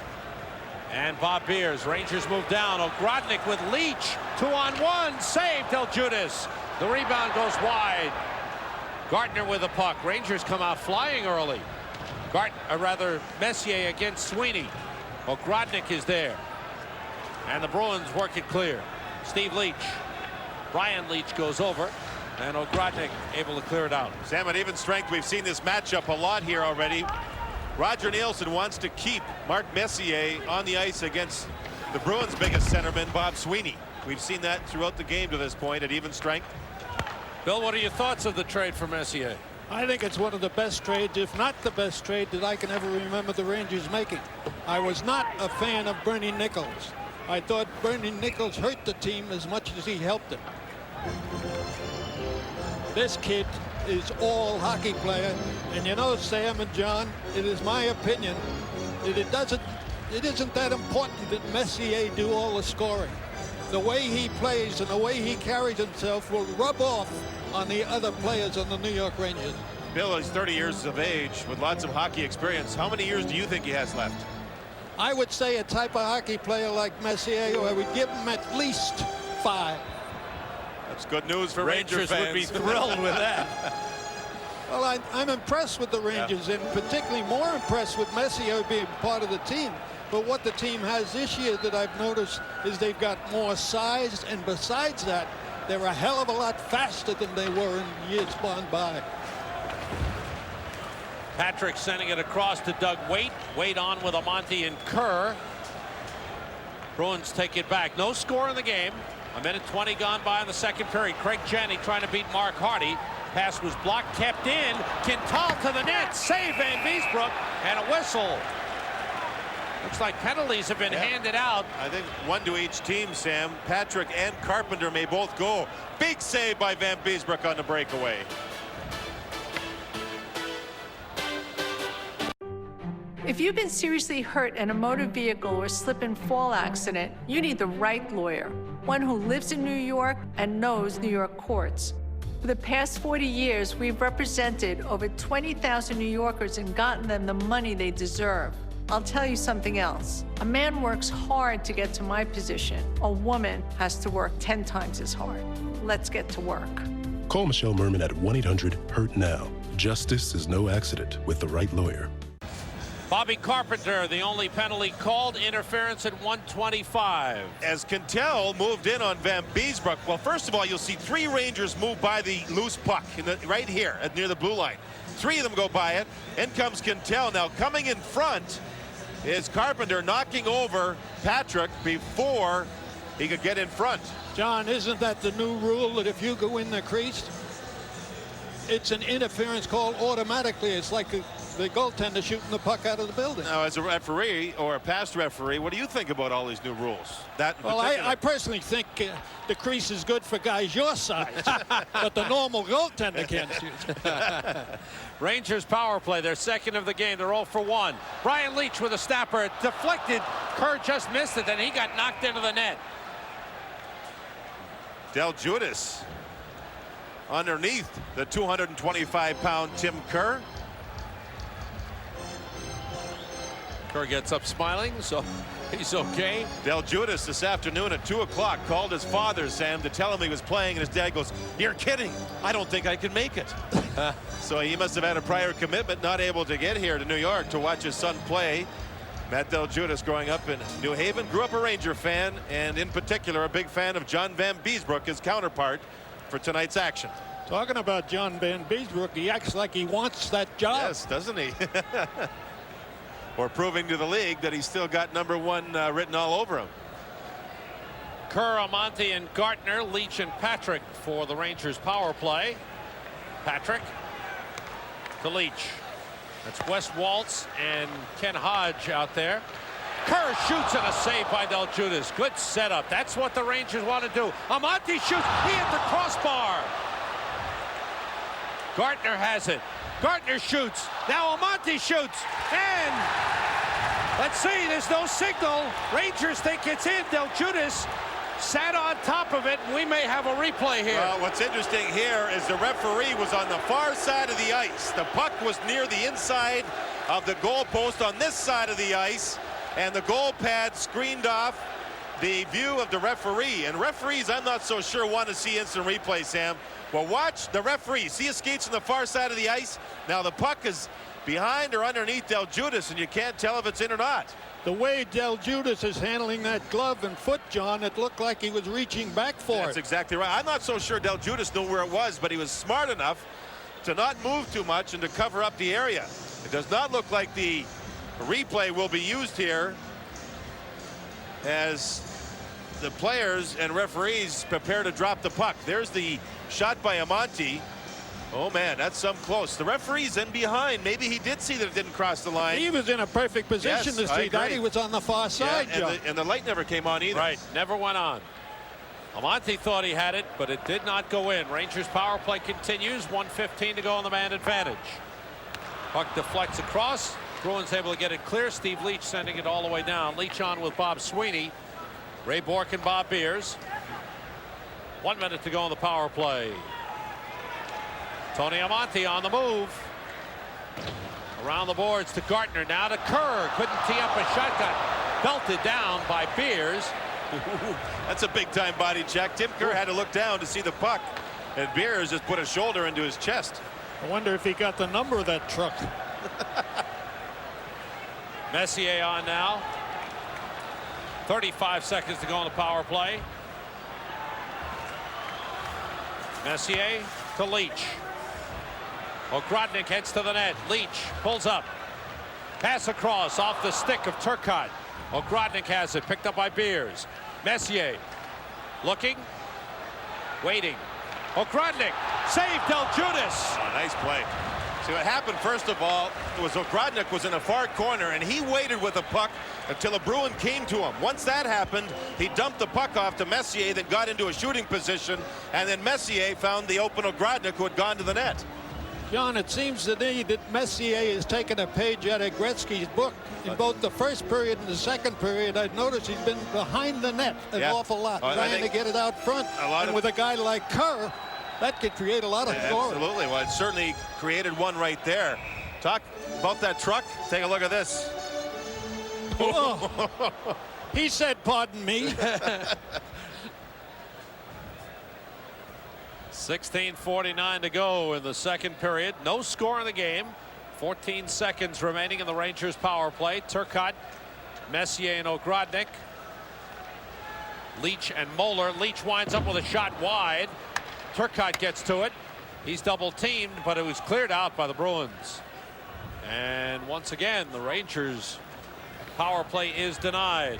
and Bob Beers. Rangers move down. O'Grodnik with Leach, 2-on-1, save Del Judas. The rebound goes wide. Gartner with the puck. Rangers come out flying early. Messier against Sweeney. O'Grodnik is there. And the Bruins work it clear. Steve Leach. Brian Leach goes over. And O'Grodnik able to clear it out. Sam, at even strength, we've seen this matchup a lot here already. Roger Nielsen wants to keep Mark Messier on the ice against the Bruins' biggest centerman, Bob Sweeney. We've seen that throughout the game to this point at even strength. Bill, what are your thoughts of the trade for Messier? I think it's one of the best trades, if not the best trade, that I can ever remember the Rangers making. I was not a fan of Bernie Nichols. I thought Bernie Nichols hurt the team as much as he helped it. This kid is all hockey player, and you know, Sam and John, it is my opinion that it isn't that important that Messier do all the scoring. The way he plays and the way he carries himself will rub off on the other players on the New York Rangers. Bill, he's 30 years of age with lots of hockey experience. How many years do you think he has left? I would say a type of hockey player like Messier, I would give him at least 5. That's good news for Rangers fans. Would be thrilled with that. Well, I'm impressed with the Rangers, and particularly more impressed with Messier being part of the team. But what the team has this year that I've noticed is they've got more size, and besides that, they're a hell of a lot faster than they were in years gone by. Patrick sending it across to Doug Waite. Waite on with Amonte and Kerr. Bruins take it back. No score in the game. 1:20 gone by in the second period. Craig Janney trying to beat Mark Hardy. Pass was blocked, kept in. Quintal to the net. Save Van Beesbrook, and a whistle. Looks like penalties have been handed out. I think one to each team, Sam. Patrick and Carpenter may both go. Big save by Van Beesbrook on the breakaway. If you've been seriously hurt in a motor vehicle or slip and fall accident, you need the right lawyer, one who lives in New York and knows New York courts. For the past 40 years, we've represented over 20,000 New Yorkers and gotten them the money they deserve. I'll tell you something else. A man works hard to get to my position. A woman has to work 10 times as hard. Let's get to work. Call Michelle Merman at 1-800-HURT-NOW. Justice is no accident with the right lawyer. Bobby Carpenter, the only penalty called, interference at 125. As Quintel moved in on Van Beesbrook, well, first of all, you'll see 3 Rangers move by the loose puck right here near the blue line. 3 of them go by it. In comes Quintel. Now coming in front is Carpenter, knocking over Patrick before he could get in front. John, isn't that the new rule that if you go in the crease, it's an interference call automatically? It's like the goaltender shooting the puck out of the building. Now, as a referee or a past referee, what do you think about all these new rules? Well, I personally think the crease is good for guys your size, but the normal goaltender can't shoot. Rangers power play, their second of the game. They're 0 for 1. Brian Leetch with a snapper, deflected. Kerr just missed it, then he got knocked into the net. Del Judas underneath the 225-pound Tim Kerr. Kerr gets up smiling, so he's okay. Del Judas this afternoon at 2 o'clock called his father, Sam, to tell him he was playing, and his dad goes, "You're kidding. I don't think I can make it." So he must have had a prior commitment, not able to get here to New York to watch his son play. Matt Del Judas, growing up in New Haven, grew up a Ranger fan, and in particular a big fan of John Van Beesbrook, his counterpart, for tonight's action. Talking about John Van Beesbrook, he acts like he wants that job. Yes, doesn't he? Or proving to the league that he's still got #1 written all over him. Kerr, Amonte, and Gartner, Leetch and Patrick for the Rangers power play. Patrick to Leetch. That's Wes Waltz and Ken Hodge out there. Kerr shoots, and a save by Del Judas. Good setup. That's what the Rangers want to do. Amonte shoots. He hit the crossbar. Gartner has it. Gartner shoots. Now Amonte shoots. And let's see, there's no signal. Rangers think it's in. Del Judas sat on top of it. We may have a replay here. Well, what's interesting here is the referee was on the far side of the ice. The puck was near the inside of the goalpost on this side of the ice, and the goal pad screened off the view of the referee. And referees, I'm not so sure, want to see instant replay, Sam. Well, watch the referee. See his skates on the far side of the ice? Now the puck is behind or underneath Del Judas, and you can't tell if it's in or not. The way Del Judas is handling that glove and foot, John, it looked like he was reaching back for it. That's exactly right. I'm not so sure Del Judas knew where it was, but he was smart enough to not move too much and to cover up the area. It does not look like the replay will be used here as the players and referees prepare to drop the puck. There's the shot by Amonte. Oh man, that's some close. The referee's in behind. Maybe he did see that it didn't cross the line. He was in a perfect position to see that. He was on the far side, John. And the light never came on either. Right, never went on. Amonte thought he had it, but it did not go in. Rangers power play continues. 1:15 to go on the man advantage. Puck deflects across. Bruins able to get it clear. Steve Leetch sending it all the way down. Leetch on with Bob Sweeney. Ray Bourque and Bob Beers. 1 minute to go on the power play. Tony Amonte on the move. Around the boards to Gartner. Now to Kerr. Couldn't tee up a shot. Got belted down by Beers. That's a big time body check. Tim Kerr had to look down to see the puck, and Beers just put a shoulder into his chest. I wonder if he got the number of that truck. Messier on now. 35 seconds to go on the power play. Messier to Leetch. Ogrodnik heads to the net. Leetch pulls up. Pass across off the stick of Turcotte. Ogrodnik has it, picked up by Beers. Messier looking, waiting. Ogrodnik, save Del Judas. Oh, nice play. See what happened first of all was Ogrodnik was in a far corner, and he waited with the puck until a Bruin came to him. Once that happened, he dumped the puck off to Messier, then got into a shooting position, and then Messier found the open Ogrodnik, who had gone to the net. John, it seems to me that Messier has taken a page out of Gretzky's book. In both the first period and the second period, I've noticed he's been behind the net an awful lot, trying to get it out front. And with a guy like Kerr, that could create a lot of scoring. Absolutely. Well, it certainly created one right there. Talk about that truck. Take a look at this. Oh, he said, pardon me. 16:49 to go in the second period. No score in the game. 14 seconds remaining in the Rangers power play. Turcotte, Messier, and Ogrodnik. Leach and Moeller. Leach winds up with a shot wide. Turcotte gets to it. He's double teamed, but it was cleared out by the Bruins. And once again, the Rangers power play is denied.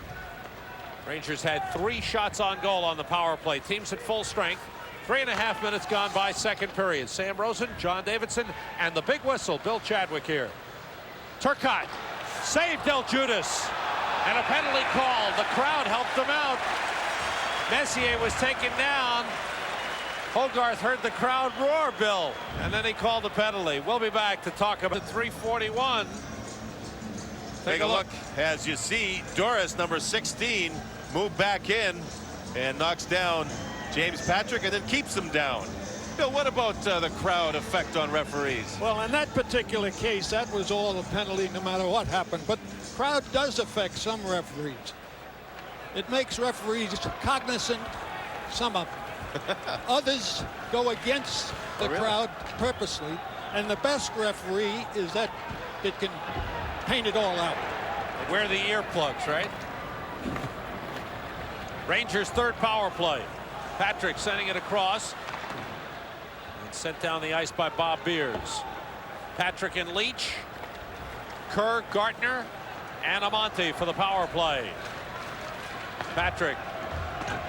Rangers had 3 shots on goal on the power play. Teams at full strength. 3.5 minutes gone by second period. Sam Rosen, John Davidson, and the big whistle, Bill Chadwick here. Turcotte saved Del Judas, and a penalty called. The crowd helped him out. Messier was taken down. Hogarth heard the crowd roar, Bill, and then he called the penalty. We'll be back to talk about 3:41. Take a look as you see Doris, number 16, move back in and knocks down James Patrick and then keeps him down. Bill, what about the crowd effect on referees? Well, in that particular case, that was all a penalty no matter what happened. But crowd does affect some referees. It makes referees cognizant, some of them. Others go against the crowd purposely. And the best referee is that it can paint it all out. Wear the earplugs, right? Rangers third power play. Patrick sending it across. And sent down the ice by Bob Beers. Patrick and Leach. Kerr, Gartner, and Amante for the power play. Patrick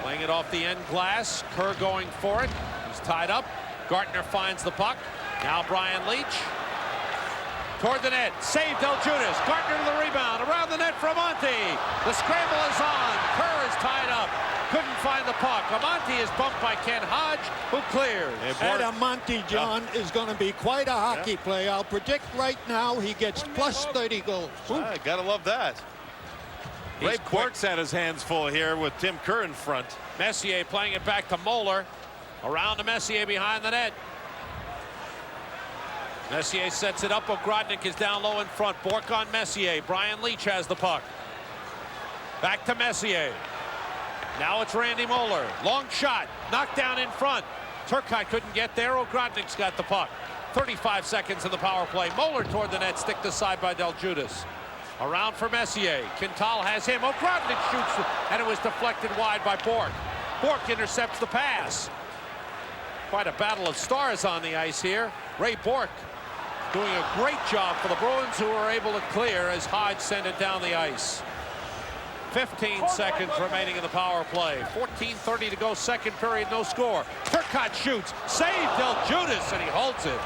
playing it off the end glass. Kerr going for it. He's tied up. Gartner finds the puck. Now Brian Leach. Toward the net. Saved Del Judas. Gartner to the rebound. Around the net for Amante. The scramble is on. Kerr is tied up. Couldn't find the puck. Amante is bumped by Ken Hodge, who clears. And Amante, John, is going to be quite a hockey player. I'll predict right now he gets plus 30 goals. Gotta love that. Ray Bork's had his hands full here with Tim Kerr in front. Messier playing it back to Moeller. Around to Messier behind the net. Messier sets it up. Ogrodnik is down low in front. Bork on Messier. Brian Leach has the puck. Back to Messier. Now it's Randy Moeller. Long shot. Knocked down in front. Turcotte couldn't get there. Ogrodnik's got the puck. 35 seconds in the power play. Moeller toward the net. Stick to side by Del Judas. Around for Messier. Quintal has him. Ogrodnik shoots, and it was deflected wide by Bork. Bork intercepts the pass. Quite a battle of stars on the ice here. Ray Bork doing a great job for the Bruins, who were able to clear as Hodge sent it down the ice. 15 seconds remaining in the power play. 14:30 to go, second period, no score. Turcotte shoots, saved Del Judas, and he holds it.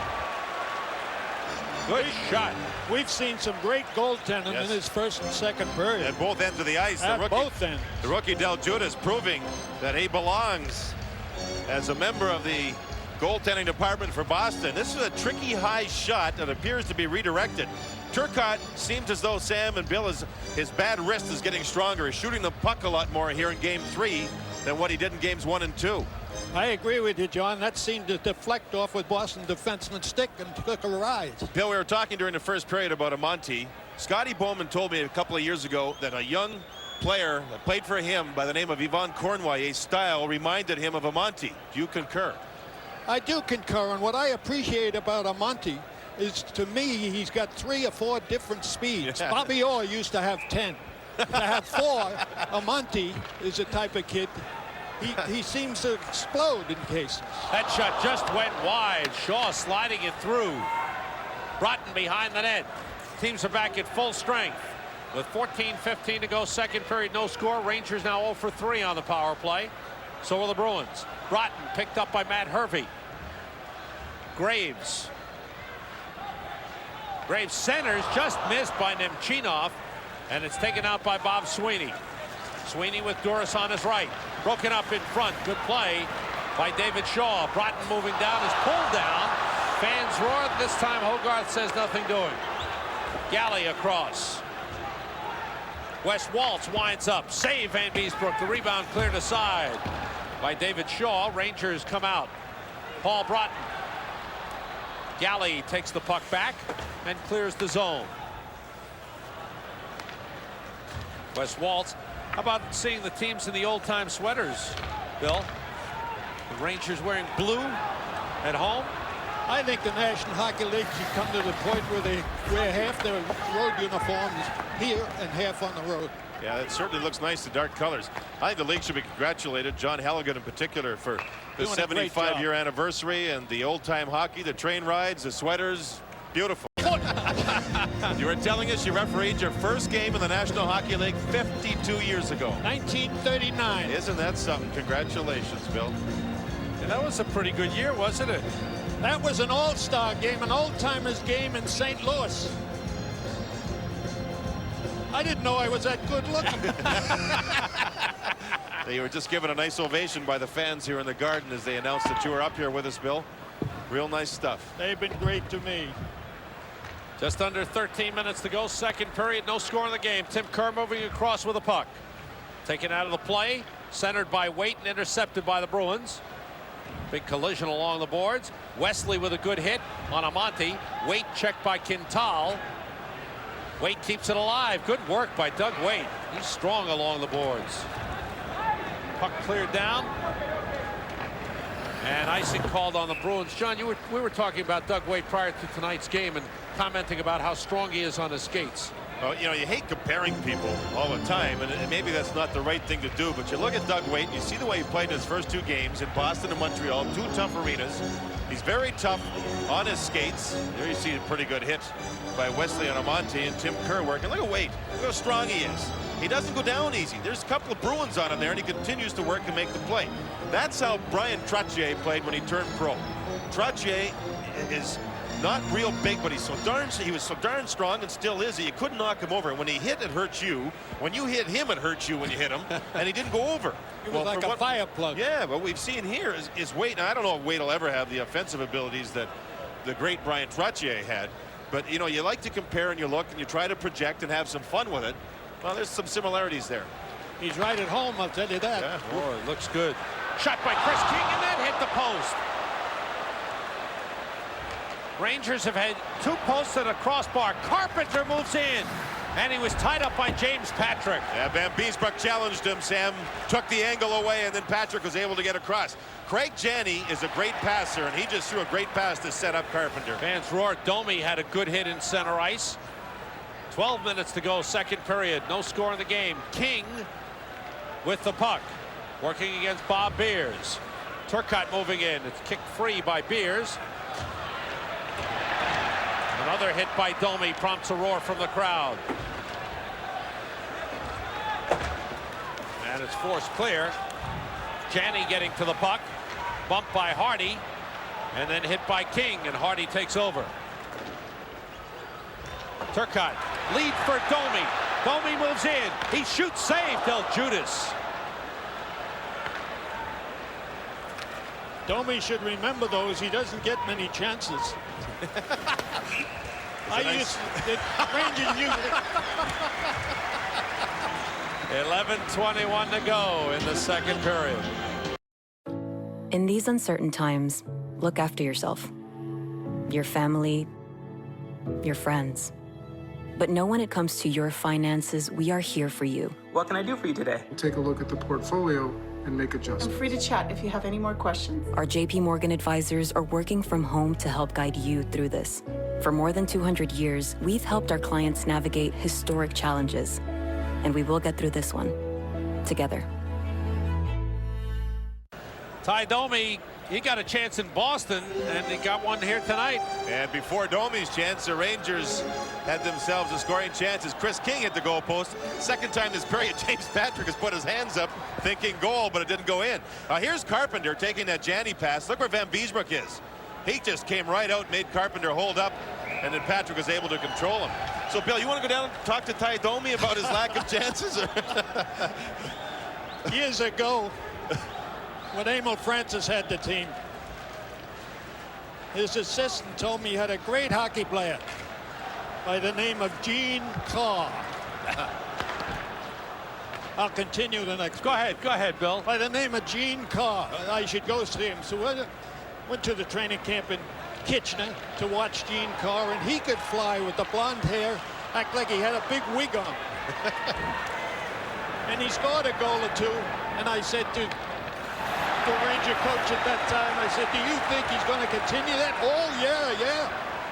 Good shot. We've seen some great goaltending in his first and second period. At both ends of the ice. At both ends. The rookie Del Judas proving that he belongs as a member of the goaltending department for Boston. This is a tricky high shot that appears to be redirected. Turcotte seems as though Sam and Bill his bad wrist is getting stronger. He's shooting the puck a lot more here in game 3 than what he did in games 1 and 2. I agree with you, John. That seemed to deflect off with Boston defenseman stick and took a rise. Bill, we were talking during the first period about Amante. Scotty Bowman told me a couple of years ago that a young player that played for him by the name of Yvon Cournoyer's style reminded him of Amante. Do you concur? I do concur, and what I appreciate about Amante is, to me, he's got 3 or 4 different speeds. Yeah. Bobby Orr used to have 10. To have 4, Amante is a type of kid. He seems to explode in cases. That shot just went wide. Shaw sliding it through. Broughton behind the net. Teams are back at full strength. With 14:15 to go, second period, no score. Rangers now 0 for 3 on the power play. So are the Bruins. Broughton picked up by Matt Hervey. Graves. Graves centers, just missed by Nemchinov, and it's taken out by Bob Sweeney. Sweeney with Duras on his right. Broken up in front. Good play by David Shaw. Broughton moving down, is pulled down. Fans roar. This time Hogarth says nothing doing. Galley across. Wes Waltz winds up. Save Van Beesbrook. The rebound cleared aside by David Shaw. Rangers come out. Paul Broughton. Galley takes the puck back and clears the zone. Wes Waltz. How about seeing the teams in the old-time sweaters, Bill? The Rangers wearing blue at home. I think the National Hockey League should come to the point where they wear half their road uniforms here and half on the road. Yeah, it certainly looks nice, the dark colors. I think the league should be congratulated, John Halligan in particular, for the 75-year anniversary and the old-time hockey, the train rides, the sweaters. Beautiful. You were telling us you refereed your first game in the National Hockey League 52 years ago. 1939. Isn't that something? Congratulations, Bill. Yeah, that was a pretty good year, wasn't it? That was an all-star game, an old-timers game in St. Louis. I didn't know I was that good looking. They were just given a nice ovation by the fans here in the Garden as they announced that you were up here with us, Bill. Real nice stuff. They've been great to me. Just under 13 minutes to go, second period, no score in the game. Tim Kerr moving across with a puck. Taken out of the play, centered by Waite and intercepted by the Bruins. Big collision along the boards. Wesley with a good hit on Amonte. Waite checked by Quintal. Waite keeps it alive. Good work by Doug Waite. He's strong along the boards. Puck cleared down. And icing called on the Bruins. John, we were talking about Doug Waite prior to tonight's game and commenting about how strong he is on his skates. Well, you know, you hate comparing people all the time, and maybe that's not the right thing to do, but you look at Doug Waite and you see the way he played in his first two games in Boston and Montreal, two tough arenas. He's very tough on his skates. There you see a pretty good hit by Wesley and Amonte, and Tim Kerr working. Look at Waite. Look how strong he is. He doesn't go down easy. There's a couple of Bruins on him there, and he continues to work and make the play. That's how Brian Trottier played when he turned pro. Trottier is not real big, but he was so darn strong and still is. You couldn't knock him over. And when he hit, it hurts you. When you hit him, it hurts you when you hit him. And he didn't go over. He was like a fire plug. Yeah, what we've seen here is Waite. Now, I don't know if Waite will ever have the offensive abilities that the great Brian Trottier had. But, you know, you like to compare and you look and you try to project and have some fun with it. Well, there's some similarities there. He's right at home, I'll tell you that. Yeah. Oh, it looks good. Shot by Chris King, and that hit the post. Rangers have had two posts and a crossbar. Carpenter moves in, and he was tied up by James Patrick. Yeah, Van Beesbrook challenged him. Sam took the angle away, and then Patrick was able to get across. Craig Janney is a great passer, and he just threw a great pass to set up Carpenter. Fans roar. Domi had a good hit in center ice. 12 minutes to go, second period. No score in the game. King with the puck, working against Bob Beers. Turcotte moving in. It's kicked free by Beers. Another hit by Domi prompts a roar from the crowd. And it's forced clear. Janney getting to the puck. Bumped by Hardy. And then hit by King, and Hardy takes over. Turcotte, lead for Domi. Domi moves in. He shoots, save Del Judas. Domi should remember those. He doesn't get many chances. Rangers usually. 11:21 to go in the second period. In these uncertain times, look after yourself, your family, your friends. But know when it comes to your finances, we are here for you. What can I do for you today? Take a look at the portfolio and make adjustments. I'm free to chat if you have any more questions. Our JP Morgan advisors are working from home to help guide you through this. For more than 200 years, we've helped our clients navigate historic challenges. And we will get through this one together. Ty Domi, he got a chance in Boston, and he got one here tonight. And before Domi's chance, the Rangers had themselves a scoring chance as Chris King hit the goal post. Second time this period, James Patrick has put his hands up thinking goal, but it didn't go in. Here's Carpenter taking that Janney pass. Look where Van Beesbrook is. He just came right out, made Carpenter hold up, and then Patrick was able to control him. So, Bill, you want to go down and talk to Ty Domi about his lack of chances? Years ago, when Emil Francis had the team, his assistant told me he had a great hockey player by the name of Gene Carr. I'll continue the next. Go ahead, Bill. By the name of Gene Carr. I should go see him. So I went to the training camp in Kitchener to watch Gene Carr, and he could fly with the blonde hair, act like he had a big wig on. and he scored a goal or two. And I said to the Ranger coach at that time, I said, do you think he's going to continue that? Oh, yeah.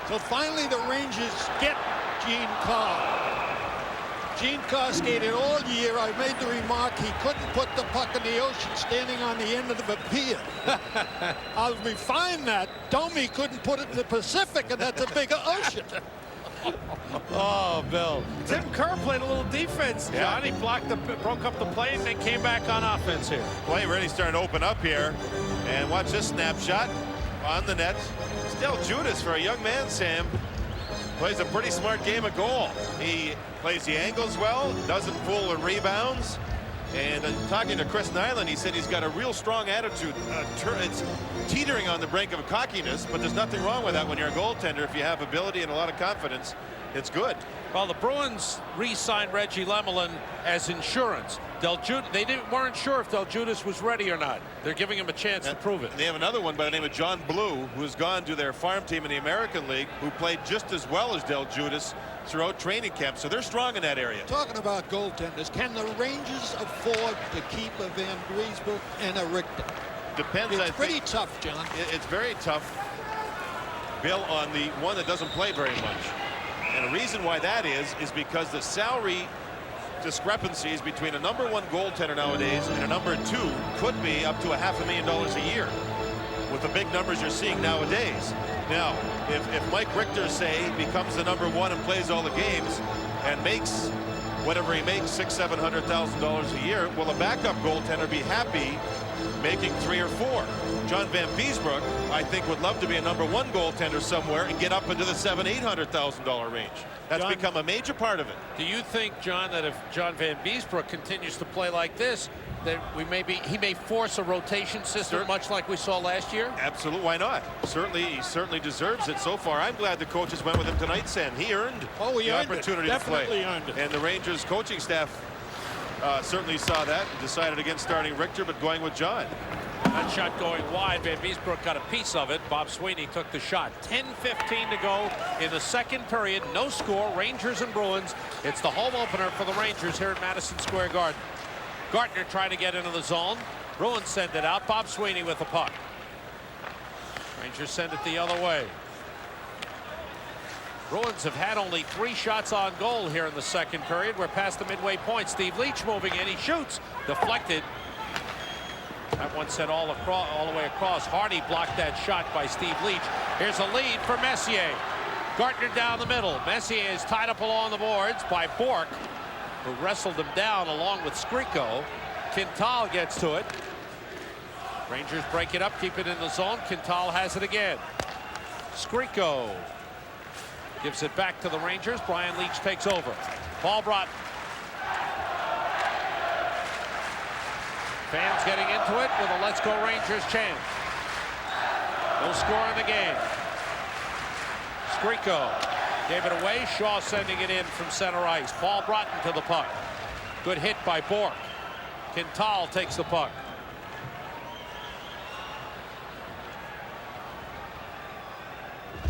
So finally the Rangers get Gene Carr. Gene Carr skated all year. I made the remark he couldn't put the puck in the ocean standing on the end of the pier. I'll refine that. Domi couldn't put it in the Pacific, and that's a bigger ocean. Oh, Bill. Tim Kerr played a little defense. Yeah. Johnny broke up the play and then came back on offense here. Play really starting to open up here. And watch this snapshot on the net. Still Judas for a young man, Sam. Plays a pretty smart game of goal. He plays the angles well, doesn't fool with rebounds. And talking to Chris Nyland, he said he's got a real strong attitude. It's teetering on the brink of cockiness, but there's nothing wrong with that when you're a goaltender. If you have ability and a lot of confidence, it's good. Well, the Bruins re-signed Reggie Lemelin as insurance. They weren't sure if Del Judas was ready or not. They're giving him a chance to prove it. And they have another one by the name of John Blue, who's gone to their farm team in the American League, who played just as well as Del Judas throughout training camp. So they're strong in that area. Talking about goaltenders, can the Rangers afford to keep a Van Griesbach and a Richter? Depends. It's pretty tough, John. It's very tough, Bill, on the one that doesn't play very much. And the reason why that is because the salary discrepancies between a #1 goaltender nowadays and a #2 could be up to $500,000 a year with the big numbers you're seeing nowadays. Now, if Mike Richter, say, becomes the #1 and plays all the games and makes whatever he makes, $600,000-700,000 a year, will a backup goaltender be happy making 3 or 4? John Van Biesbroek, I think, would love to be a #1 goaltender somewhere and get up into the $700,000-800,000 range. That's become a major part of it. Do you think, John, that if John Van Biesbroek continues to play like this, that he may force a rotation system much like we saw last year? Absolutely. Why not? He certainly deserves it so far. I'm glad the coaches went with him tonight, Sam. He earned the opportunity to play. Definitely earned it. And the Rangers coaching staff certainly saw that and decided against starting Richter, but going with John. That shot going wide. Van Biesbroek got a piece of it. Bob Sweeney took the shot. 10:15 to go in the second period. No score. Rangers and Bruins. It's the home opener for the Rangers here at Madison Square Garden. Gartner trying to get into the zone. Bruins send it out. Bob Sweeney with the puck. Rangers send it the other way. Bruins have had only 3 shots on goal here in the second period. We're past the midway point. Steve Leach moving in. He shoots. Deflected. That one sent all the way across. Hardy blocked that shot by Steve Leach. Here's a lead for Messier. Gartner down the middle. Messier is tied up along the boards by Bork, who wrestled him down along with Skriko. Quintal gets to it. Rangers break it up, keep it in the zone. Quintal has it again. Skriko gives it back to the Rangers. Brian Leach takes over. Paul Broughton. Fans getting into it with a Let's Go Rangers chant. No score in the game. Skriko gave it away. Shaw sending it in from center ice. Paul Broughton to the puck. Good hit by Bork. Quintal takes the puck.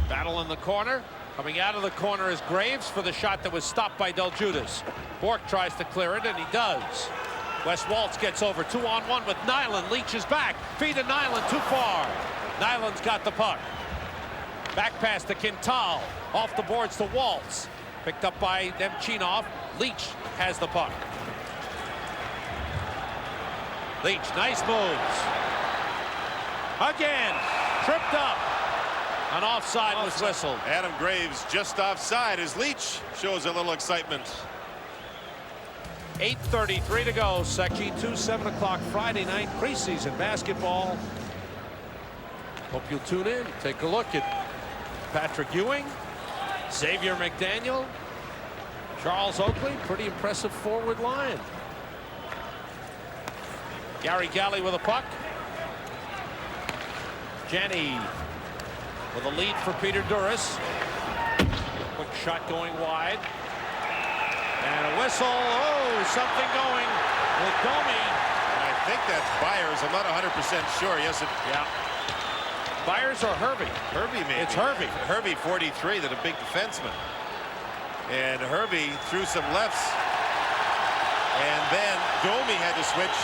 Battle in the corner. Coming out of the corner is Graves for the shot that was stopped by Del Judas. Bork tries to clear it, and he does. Wes Waltz gets over 2-on-1 with Nyland. Leach is back. Feed to Nyland, too far. Nyland's got the puck. Back pass to Quintal. Off the boards to Waltz. Picked up by Nemchinov. Leach has the puck. Leach, nice moves. Again, tripped up. An offside was whistled. Adam Graves just offside as Leach shows a little excitement. 8:33 to go. Section 2, 7 o'clock Friday night preseason basketball. Hope you'll tune in. Take a look at Patrick Ewing, Xavier McDaniel, Charles Oakley. Pretty impressive forward line. Gary Galley with a puck. Janney with a lead for Peter Duras. Quick shot going wide. And a whistle. Oh, something going with Domi. And I think that's Byers. I'm not 100% sure. Yes, yeah. Byers or Hervey? Hervey, maybe. It's Hervey. Hervey, 43, that a big defenseman. And Hervey threw some lefts And then Domi had to switch,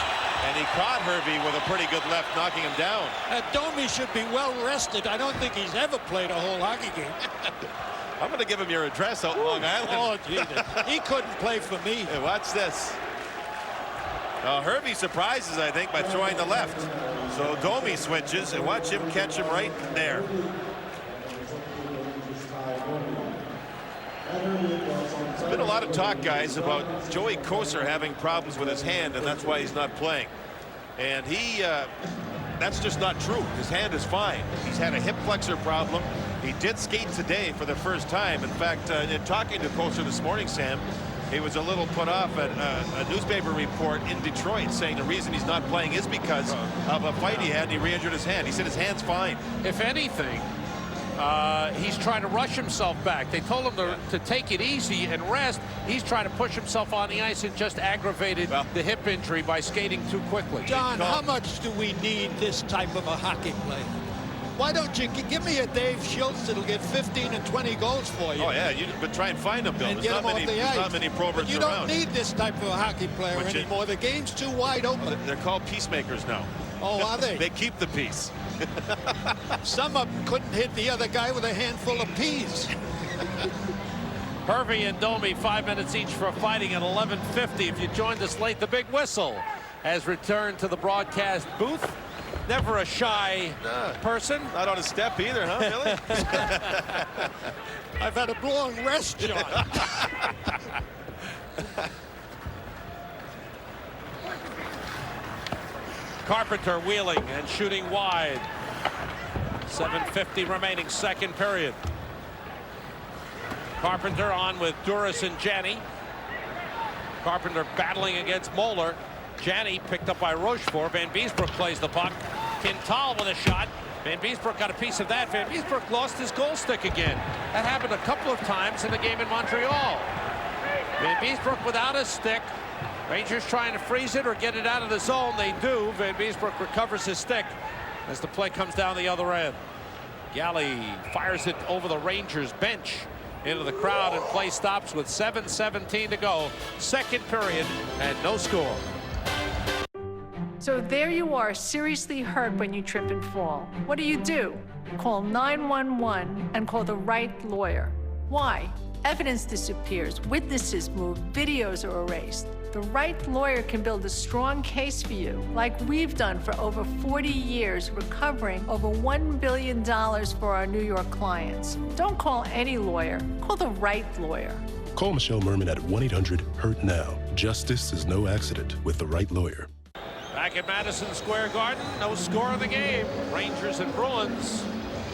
and he caught Hervey with a pretty good left, knocking him down. Domi should be well rested. I don't think he's ever played a whole hockey game. I'm going to give him your address out in Long Island. Oh, Jesus. He couldn't play for me. Hey, watch this. Hervey surprises, I think, by throwing the left. So Domi switches, and watch him catch him right there. There's been a lot of talk, guys, about Joey Kocur having problems with his hand, and that's why he's not playing. And that's just not true. His hand is fine. He's had a hip flexor problem. He did skate today for the first time. In fact, in talking to Kocur this morning, Sam, he was a little put off at a newspaper report in Detroit saying the reason he's not playing is because of a fight he had and he re-injured his hand. He said his hand's fine. If anything, he's trying to rush himself back. They told him to take it easy and rest. He's trying to push himself on the ice and just aggravated the hip injury by skating too quickly. John, how much do we need this type of a hockey player? Why don't you give me a Dave Schultz that'll get 15 and 20 goals for you? Oh, yeah, but try and find him, Bill. And There's not many proverts around. You don't need this type of a hockey player anymore. The game's too wide open. They're called peacemakers now. Oh, are they? They keep the peace. Some of them couldn't hit the other guy with a handful of peas. Hervey and Domi, 5 minutes each for fighting at 11:50. If you joined us late, the big whistle has returned to the broadcast booth. Never a shy person. Not on a step either, huh, Billy? I've had a long rest, John. Carpenter wheeling and shooting wide. 7:50 remaining, second period. Carpenter on with Duras and Janney. Carpenter battling against Moeller. Janney picked up by Rochefort. Van Beesbroek plays the puck. Quintal with a shot. Van Beesbroek got a piece of that. Van Beesbroek lost his goal stick again. That happened a couple of times in the game in Montreal. Van Beesbroek without a stick. Rangers trying to freeze it or get it out of the zone. They do. Van Beesbroek recovers his stick as the play comes down the other end. Galley fires it over the Rangers bench into the crowd, and play stops with 7:17 to go. Second period and no score. So there you are, seriously hurt when you trip and fall. What do? Call 911 and call the right lawyer. Why? Evidence disappears, witnesses move, videos are erased. The right lawyer can build a strong case for you, like we've done for over 40 years, recovering over $1 billion for our New York clients. Don't call any lawyer, call the right lawyer. Call Michelle Merman at 1-800-HURT-NOW. Justice is no accident with the right lawyer. Back at Madison Square Garden, no score in the game. Rangers and Bruins.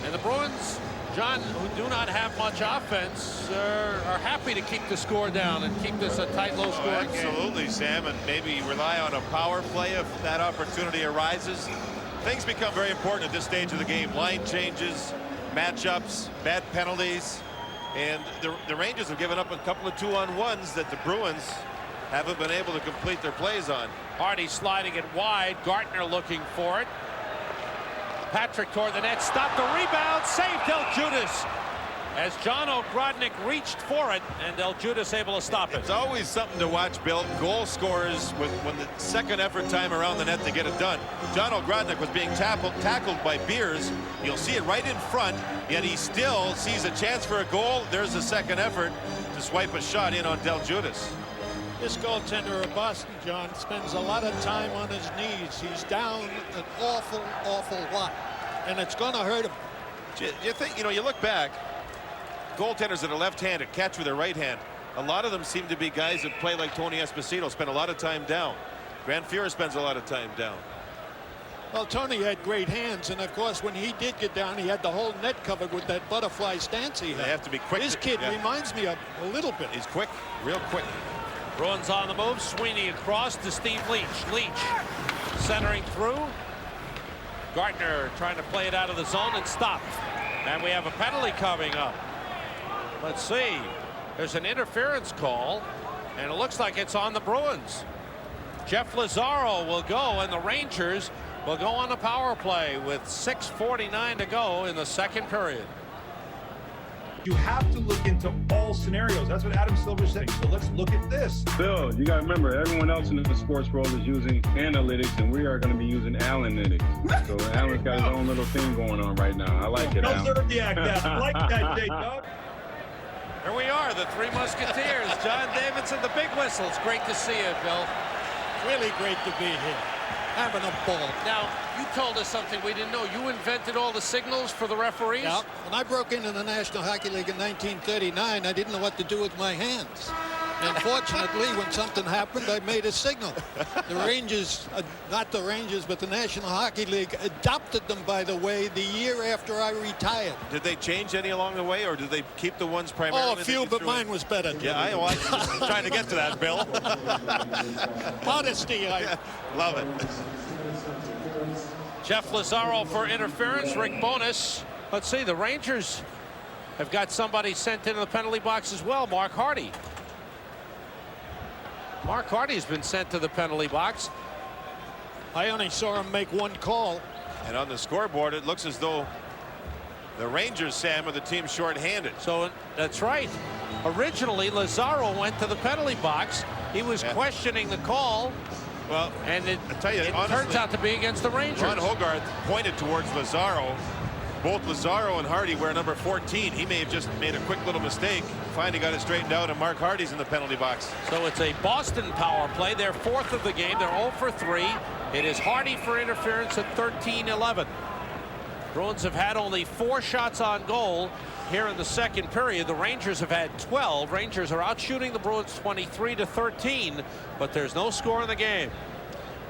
And the Bruins, John, who do not have much offense, are happy to keep the score down and keep this a tight, low-scoring game. Absolutely, Sam, and maybe rely on a power play if that opportunity arises. Things become very important at this stage of the game. Line changes, matchups, bad penalties, and the Rangers have given up a couple of 2-on-1s that the Bruins haven't been able to complete their plays on. Hardy sliding it wide. Gartner looking for it. Patrick toward the net. Stopped the rebound. Saved Del Judas. As John Ogrodnik reached for it, and Del Judas able to stop it. It's always something to watch, Bill. Goal scorers when the second effort time around the net to get it done. John Ogrodnik was being tackled by Beers. You'll see it right in front, yet he still sees a chance for a goal. There's a second effort to swipe a shot in on Del Judas. This goaltender of Boston, John, spends a lot of time on his knees. He's down an awful, awful lot, and it's going to hurt him. Do you think, you look back, goaltenders that are left-handed catch with their right hand. A lot of them seem to be guys that play like Tony Esposito, spend a lot of time down. Grant Fuhrer spends a lot of time down. Well, Tony had great hands, and of course, when he did get down, he had the whole net covered with that butterfly stance he had. They have to be quick. This kid reminds me of a little bit. He's quick, real quick. Bruins on the move. Sweeney across to Steve Leach. Leach centering through. Gartner trying to play it out of the zone and stopped. And we have a penalty coming up. Let's see. There's an interference call, and it looks like it's on the Bruins. Jeff Lazaro will go, and the Rangers will go on the power play with 6:49 to go in the second period. You have to look into all scenarios. That's what Adam Silver's saying. So let's look at this. Bill, you got to remember, everyone else in the sports world is using analytics, and we are going to be using Alan-lytics. So Alan's got his own little thing going on right now. I like it, Alan. I like that, Jake. Here we are, the Three Musketeers. John Davidson, the big whistle. It's great to see you, Bill. Really great to be here. Having a ball. Now, you told us something we didn't know. You invented all the signals for the referees? Yeah. When I broke into the National Hockey League in 1939, I didn't know what to do with my hands. And fortunately, when something happened, I made a signal. The Rangers, not the Rangers, but the National Hockey League adopted them, by the way, the year after I retired. Did they change any along the way, or did they keep the ones primarily? Oh, a few, but mine was better. Yeah, I was trying to get to that, Bill. Modesty, Yeah, love it. Jeff Lazaro for interference. Rick Bowness. Let's see, the Rangers have got somebody sent into the penalty box as well, Mark Hardy. Mark Hardy's been sent to the penalty box. I only saw him make one call. And on the scoreboard, it looks as though the Rangers, Sam, are the team shorthanded. So that's right. Originally, Lazaro went to the penalty box. He was questioning the call. Well, and it honestly, turns out to be against the Rangers. Ron Hogarth pointed towards Lazaro. Both Lazaro and Hardy wear number 14. He may have just made a quick little mistake. Finally got it straightened out, and Mark Hardy's in the penalty box. So it's a Boston power play. They're fourth of the game. They're 0 for 3. It is Hardy for interference at 13-11. Bruins have had only 4 shots on goal here in the second period. The Rangers have had 12. Rangers are outshooting the Bruins 23-13, but there's no score in the game.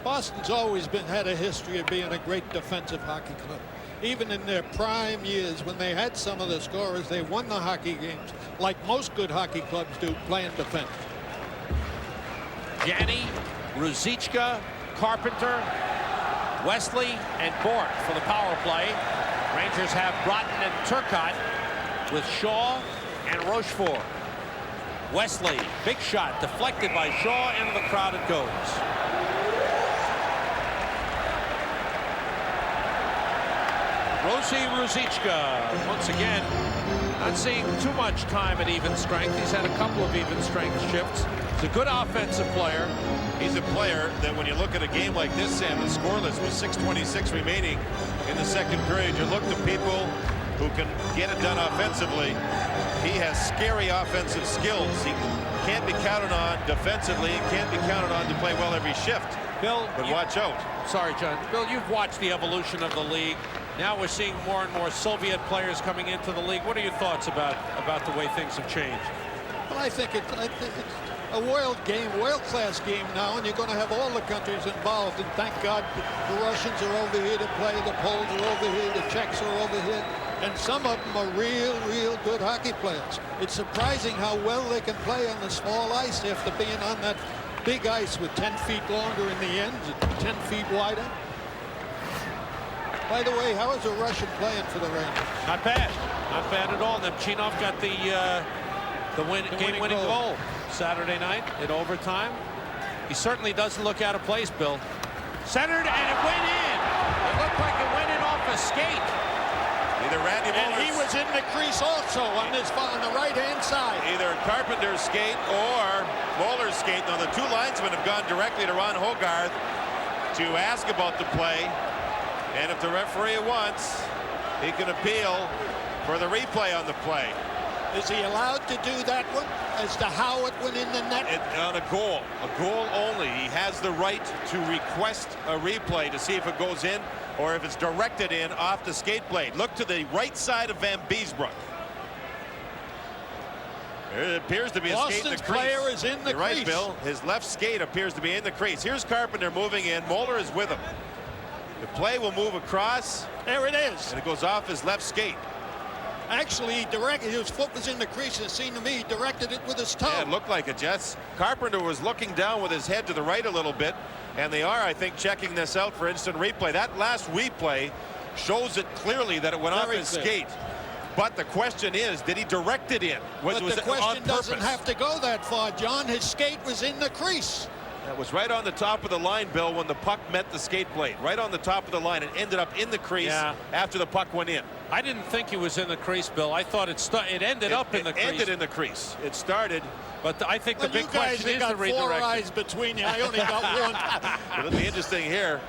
Boston's always had a history of being a great defensive hockey club. Even in their prime years, when they had some of the scorers, they won the hockey games, like most good hockey clubs do, playing defense. Yanni, Ruzicka, Carpenter, Wesley, and Bourque for the power play. Rangers have Broughton and Turcotte with Shaw and Rochefort. Wesley, big shot, deflected by Shaw, into the crowd it goes. Rosie Ruzicka, once again, not seeing too much time at even strength. He's had a couple of even strength shifts. He's a good offensive player. He's a player that when you look at a game like this, Sam, the scoreless with 6:26 remaining in the second period, you look to people who can get it done offensively. He has scary offensive skills. He can't be counted on defensively and can't be counted on to play well every shift. Bill, but watch out. Sorry, John. Bill, you've watched the evolution of the league. Now we're seeing more and more Soviet players coming into the league. What are your thoughts about the way things have changed? Well, I think it's a world game, world-class game now, and you're going to have all the countries involved. And thank God the Russians are over here to play, the Poles are over here, the Czechs are over here, and some of them are real good hockey players. It's surprising how well they can play on the small ice after being on that big ice with 10 feet longer in the ends and 10 feet wider. By the way, how is a Russian playing for the Rangers? Not bad. Not bad at all. Nemchinov got the game-winning goal Saturday night in overtime. He certainly doesn't look out of place, Bill. Centered, and it went in. It looked like it went in off a skate. Either Randy and he was in the crease also on the right-hand side. Either Carpenter's skate or Moeller's skate. Now, the two linesmen have gone directly to Ron Hogarth to ask about the play. And if the referee wants, he can appeal for the replay on the play. Is he allowed to do that one as to how it went in the net? On a goal only. He has the right to request a replay to see if it goes in or if it's directed in off the skate blade. Look to the right side of Van Beesbrook. It appears to be a skate in the crease. Player is in the crease. Right, Bill. His left skate appears to be in the crease. Here's Carpenter moving in. Moeller is with him. The play will move across. There it is. And it goes off his left skate. Actually, he directed, his foot was in the crease. It seemed to me he directed it with his toe. Yeah, it looked like it, Jets. Carpenter was looking down with his head to the right a little bit, and they are, I think, checking this out for instant replay. That last replay shows it clearly that it went off his skate. But the question is, did he direct it in? But the question doesn't have to go that far, John. His skate was in the crease. That was right on the top of the line, Bill, when the puck met the skate plate. Right on the top of the line. It ended up in the crease after the puck went in. I didn't think he was in the crease, Bill. I thought it ended up in the crease. It ended in the crease. It started. But I think the big question is the redirection. You guys got 4 eyes between you. I only got one. It'll be interesting here.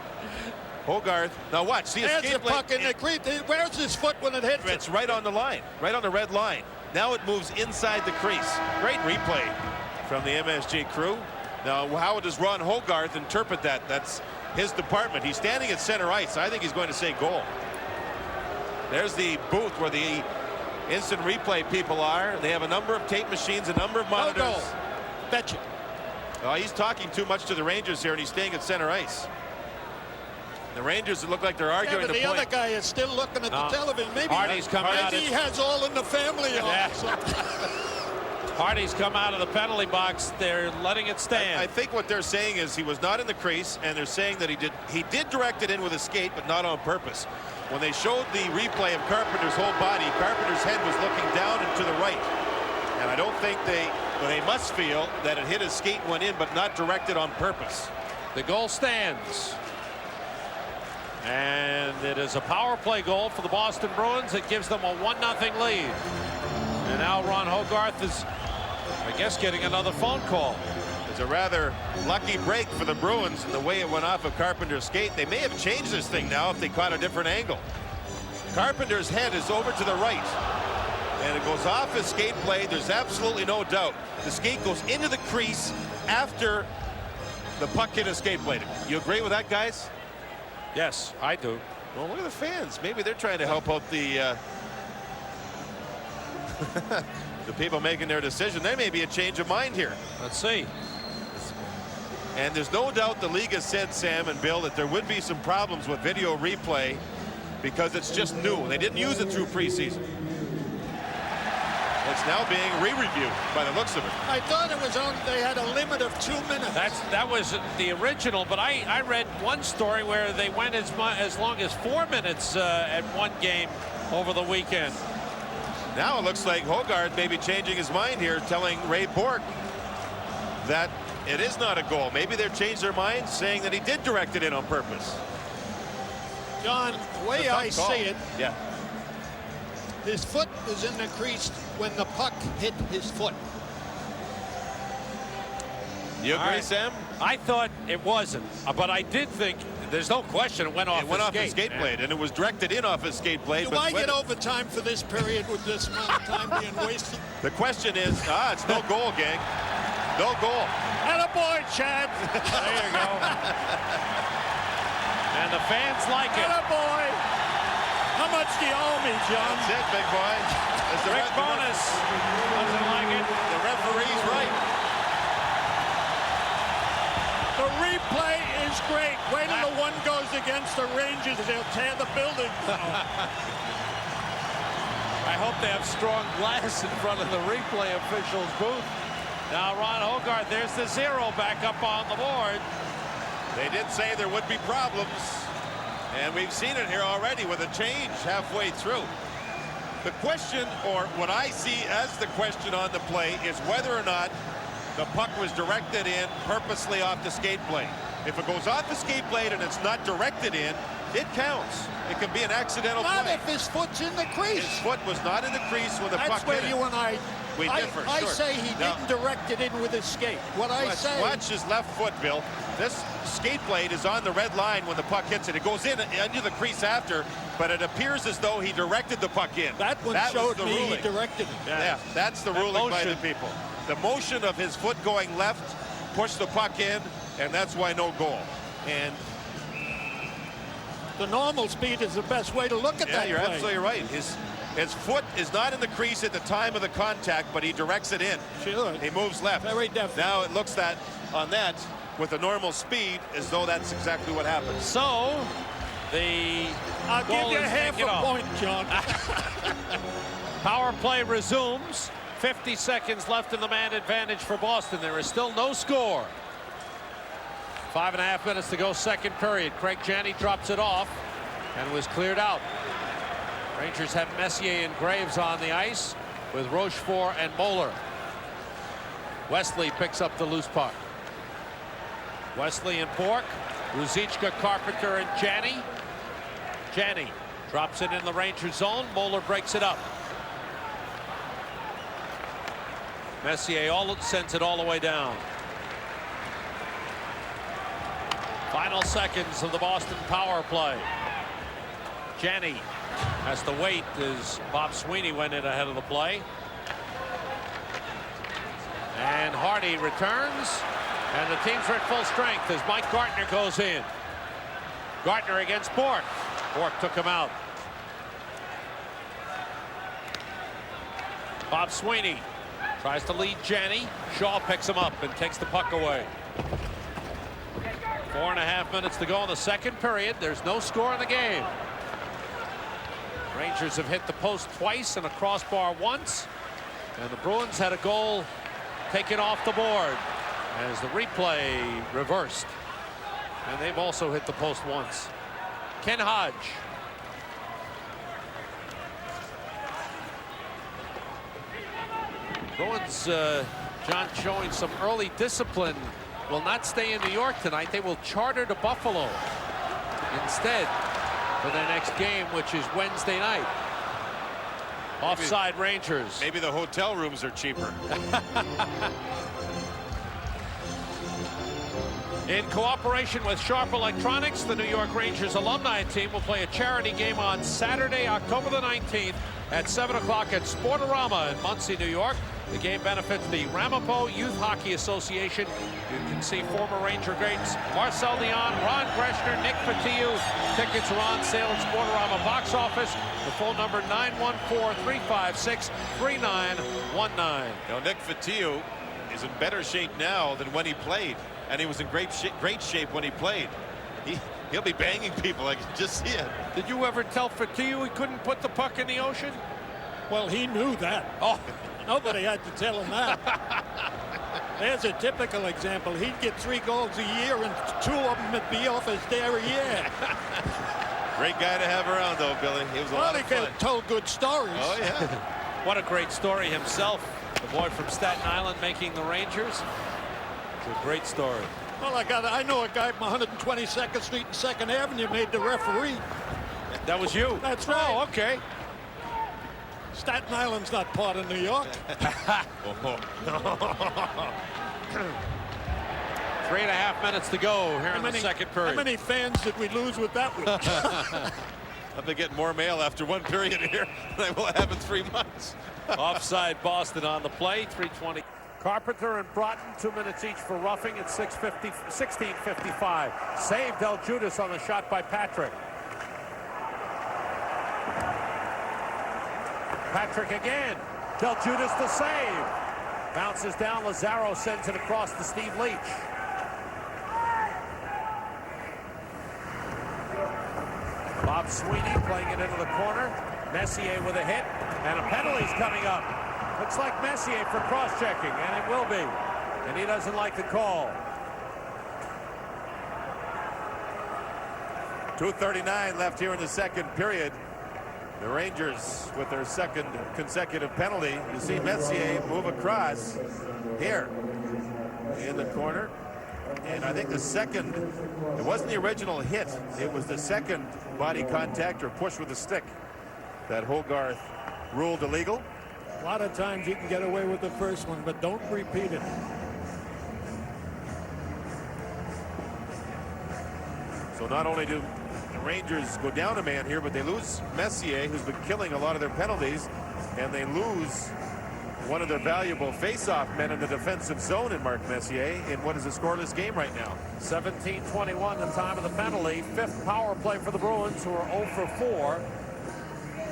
Hogarth. Now watch. See, there's the puck in the crease. Where's his foot when it hits? It's right on the line. Right on the red line. Now it moves inside the crease. Great replay from the MSG crew. Now, how does Ron Hogarth interpret that? That's his department. He's standing at center ice. I think he's going to say goal. There's the booth where the instant replay people are. They have a number of tape machines, a number of monitors. No goal. Betcha. Oh, he's talking too much to the Rangers here, and he's staying at center ice. The Rangers look like they're arguing but the other guy is still looking at the television. Maybe Hardy's coming out. He has All in the Family on. Yeah. Hardy's come out of the penalty box. They're letting it stand. I think what they're saying is he was not in the crease, and they're saying that he did direct it in with a skate, but not on purpose. When they showed the replay of Carpenter's whole body, Carpenter's head was looking down and to the right. And I don't think they must feel that it hit his skate and went in, but not directed on purpose. The goal stands. And it is a power play goal for the Boston Bruins. It gives them a 1-0 lead. And now Ron Hogarth is, I guess, getting another phone call. It's a rather lucky break for the Bruins in the way it went off of Carpenter's skate. They may have changed this thing now if they caught a different angle. Carpenter's head is over to the right. And it goes off his skate blade. There's absolutely no doubt. The skate goes into the crease after the puck hit his skate blade. You agree with that, guys? Yes, I do. Well, look at the fans. Maybe they're trying to help out the the people making their decision. There may be a change of mind here. Let's see. And there's no doubt the league has said, Sam and Bill, that there would be some problems with video replay because it's just new. They didn't use it through preseason. It's now being re-reviewed by the looks of it. I thought it was on. They had a limit of 2 minutes. That was the original, but I read one story where they went as long as 4 minutes at one game over the weekend. Now it looks like Hogarth may be changing his mind here, telling Ray Bork that it is not a goal. Maybe they've changed their minds, saying that he did direct it in on purpose. John, the way I see it, yeah, his foot is in the crease when the puck hit his foot. You agree, Sam? I thought it wasn't, but I did think there's no question it went off. It went off his skate blade, and it was directed in off his skate blade. Do I get overtime for this period with this amount of time being wasted? The question is, it's no goal, gang. No goal. Attaboy, Chad. There you go. And the fans like it. Attaboy. How much do you owe me, John? That's it, big boy. Rick Bonus doesn't like it. The referee's right. The replay is great. Wait till the one goes against the Rangers. They'll tear the building down. I hope they have strong glass in front of the replay officials' booth. Now Ron Hogarth, there's the 0 back up on the board. They did say there would be problems. And we've seen it here already with a change halfway through. The question, or what I see as the question on the play, is whether or not the puck was directed in purposely off the skate blade. If it goes off the skate blade and it's not directed in, it counts. It can be an accidental play. Not if his foot's in the crease. His foot was not in the crease when the puck hit it. That's where you and I differ. I say he didn't direct it in with his skate. Watch his left foot, Bill. This skate blade is on the red line when the puck hits it. It goes in into the crease after, but it appears as though he directed the puck in. That one showed me he directed it. Yeah, that's the ruling by the people. The motion of his foot going left pushed the puck in, and that's why no goal. And the normal speed is the best way to look at that. Yeah, you're play. absolutely right. His foot is not in the crease at the time of the contact, but he directs it in. Sure. He moves left. Very definite. Now it looks that on that with a normal speed as though that's exactly what happened. So I'll give you half a point, John. Power play resumes. 50 seconds left in the man advantage for Boston. There is still no score. 5.5 minutes to go, second period. Craig Janney drops it off and was cleared out. Rangers have Messier and Graves on the ice with Rochefort and Moeller. Wesley picks up the loose puck. Wesley and Bork, Ruzicka, Carpenter, and Janney. Janney drops it in the Rangers zone. Moeller breaks it up. Messier sends it all the way down. Final seconds of the Boston power play. Janney has to wait as Bob Sweeney went in ahead of the play. And Hardy returns. And the teams are at full strength as Mike Gartner goes in. Gartner against Bork. Bork took him out. Bob Sweeney tries to lead Janney. Shaw picks him up and takes the puck away. 4.5 minutes to go in the second period. There's no score in the game. Rangers have hit the post twice and a crossbar once. And the Bruins had a goal taken off the board as the replay reversed. And they've also hit the post once. Ken Hodge. Bruins, John, showing some early discipline, will not stay in New York tonight. They will charter to Buffalo instead for their next game, which is Wednesday night. Offside Rangers. Maybe the hotel rooms are cheaper. In cooperation with Sharp Electronics, the New York Rangers alumni team will play a charity game on Saturday, October the 19th at 7 o'clock at Sportorama in Muncie, New York. The game benefits the Ramapo Youth Hockey Association. You can see former Ranger greats Marcel Leon, Ron Greshner, Nick Fatiu. Tickets are on sale at Sportorama box office. The phone number 914-356-3919. Now, Nick Fatiu is in better shape now than when he played. And he was in great shape when he played. He'll be banging people. I can just see it. Did you ever tell Fatiu he couldn't put the puck in the ocean? Well, he knew that. Oh, nobody had to tell him that. There's a typical example. He'd get 3 goals a year, and 2 of them would be off his derriere. Great guy to have around, though, Billy. He was a lot of fun. He told good stories. Oh yeah. What a great story himself. The boy from Staten Island making the Rangers. It's a great story. Well, I know a guy from 122nd Street and 2nd Avenue made the referee. That was you? That's right. Oh, okay. Staten Island's not part of New York. 3.5 minutes to go here in the second period. How many fans did we lose with that one? I've been getting more mail after 1 period here than I will have in 3 months. Offside Boston on the play. 3:20. Carpenter and Broughton 2 minutes each for roughing at 16:55. Saved Del Judas on the shot by Patrick. Patrick again. Del Judas to save. Bounces down. Lazaro sends it across to Steve Leach. Bob Sweeney playing it into the corner. Messier with a hit. And a penalty's coming up. Looks like Messier for cross-checking, and it will be. And he doesn't like the call. 2:39 left here in the second period. The Rangers with their second consecutive penalty. You see Messier move across here in the corner. And I think the second, it wasn't the original hit. It was the second body contact or push with a stick that Hogarth ruled illegal. A lot of times you can get away with the first one, but don't repeat it. So not only do the Rangers go down a man here, but they lose Messier, who's been killing a lot of their penalties, and they lose one of their valuable face-off men in the defensive zone in Mark Messier in what is a scoreless game right now. 17:21 the time of the penalty. 5th power play for the Bruins, who are 0 for 4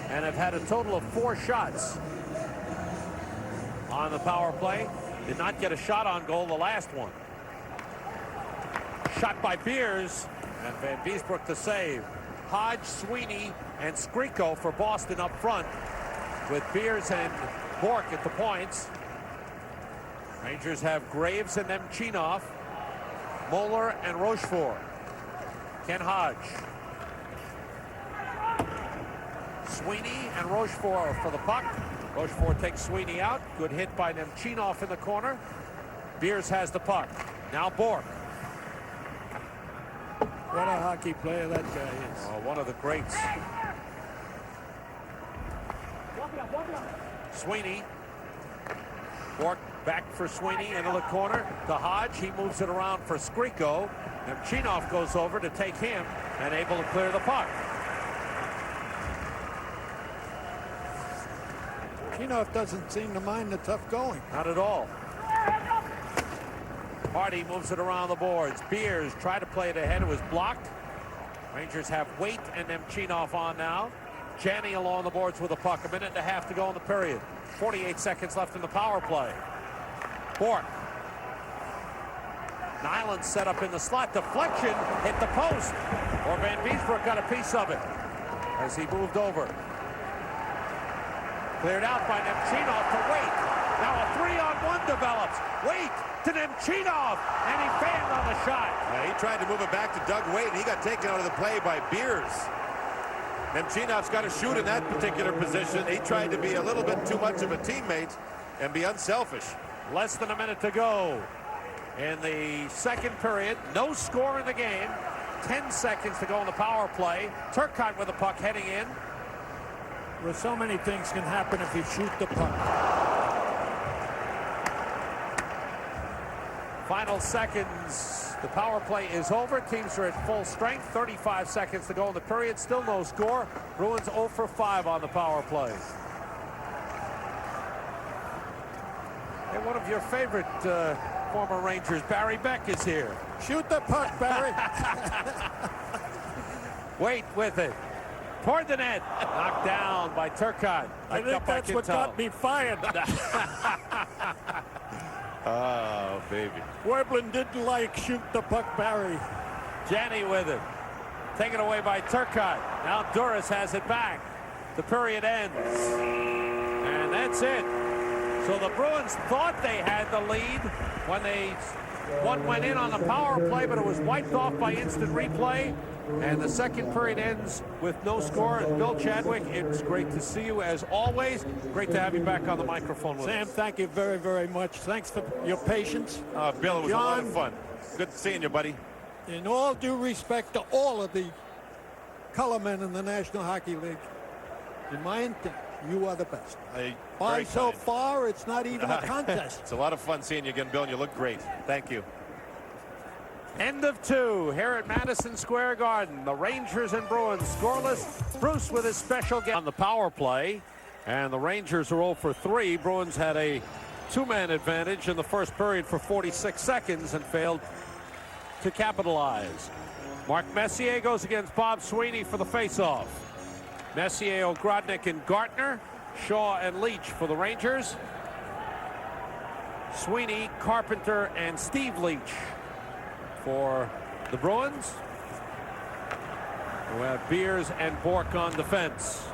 and have had a total of 4 shots on the power play. Did not get a shot on goal the last one. Shot by Beers, and Van Beesbrook to save. Hodge, Sweeney, and Skriko for Boston up front, with Beers and Bork at the points. Rangers have Graves and Nemchinov, Moeller and Rochefort. Ken Hodge. Sweeney and Rochefort for the puck. Rochefort takes Sweeney out. Good hit by Nemchinov in the corner. Beers has the puck. Now Bork. What a hockey player that guy is. Oh, one of the greats. Sweeney. Bork back for Sweeney into the corner to Hodge. He moves it around for Skriko. Nemchinov goes over to take him and able to clear the puck. Nemchinov doesn't seem to mind the tough going. Not at all. Hardy moves it around the boards. Beers tried to play it ahead. It was blocked. Rangers have Waite and Nemchinov on now. Janney along the boards with a puck. 1.5 minutes to go in the period. 48 seconds left in the power play. Bork. Nyland set up in the slot. Deflection hit the post. Or Van Beesbrook got a piece of it as he moved over. Cleared out by Nemchinov to Waite. Now a 3-on-1 develops. Waite to Nemchinov, and he failed on the shot. Yeah, he tried to move it back to Doug Waite, and he got taken out of the play by Beers. Nemchinov's got to shoot in that particular position. He tried to be a little bit too much of a teammate and be unselfish. Less than a minute to go in the second period. No score in the game. 10 seconds to go in the power play. Turcotte with the puck heading in. Well, so many things can happen if you shoot the puck. Final seconds. The power play is over. Teams are at full strength. 35 seconds to go in the period. Still no score. Bruins 0 for 5 on the power play. Hey, one of your favorite former Rangers, Barry Beck, is here. Shoot the puck, Barry. Waite with it. Toward the net. Knocked down by Turcotte. I think that's what got me fired. Oh, baby. Werblin didn't like shoot the puck, Barry. Janney with it. Taken away by Turcotte. Now Duras has it back. The period ends. And that's it. So the Bruins thought they had the lead when one went in on the power play, but it was wiped off by instant replay. And the second period ends with no score. And Bill Chadwick, it's great to see you as always. Great to have you back on the microphone with Sam, us. thank you very, very much. Thanks for your patience. Bill, it was John, a lot of fun. Good seeing you, buddy. In all due respect to all of the colormen in the National Hockey League, in my intent, you are the best. By so far, it's not even a contest. It's a lot of fun seeing you again, Bill, and you look great. Thank you. End of 2 here at Madison Square Garden. The Rangers and Bruins scoreless. Bruce with his special game on the power play. And the Rangers are 0 for 3. Bruins had a 2-man advantage in the first period for 46 seconds and failed to capitalize. Mark Messier goes against Bob Sweeney for the faceoff. Messier, Ogrodnik, and Gartner. Shaw and Leach for the Rangers. Sweeney, Carpenter, and Steve Leach for the Bruins. We have Beers and Bork on defense.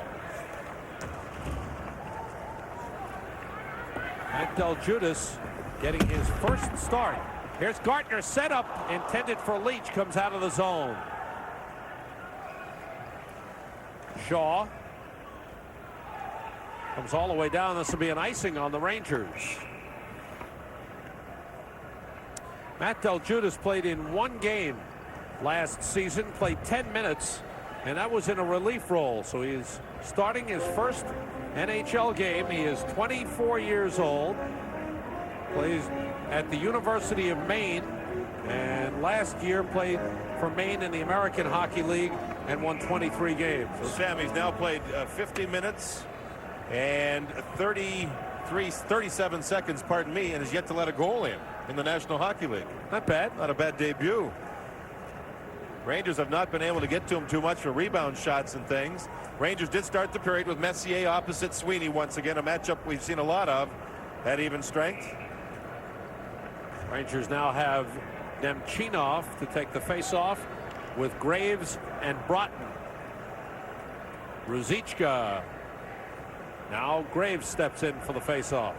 Antel Judas getting his first start. Here's Gartner, set up intended for Leach, comes out of the zone. Shaw comes all the way down. This will be an icing on the Rangers. Matt Del Judas played in 1 game last season, played 10 minutes, and that was in a relief role. So he is starting his first NHL game. He is 24 years old, plays at the University of Maine, and last year played for Maine in the American Hockey League and won 23 games. So Sam, he's now played 50 minutes and 37 seconds, pardon me, and has yet to let a goal in the National Hockey League. Not bad. Not a bad debut. Rangers have not been able to get to him too much for rebound shots and things. Rangers did start the period with Messier opposite Sweeney once again, a matchup we've seen a lot of at even strength. Rangers now have Nemchinov to take the faceoff with Graves and Broughton. Ruzicka. Now Graves steps in for the faceoff.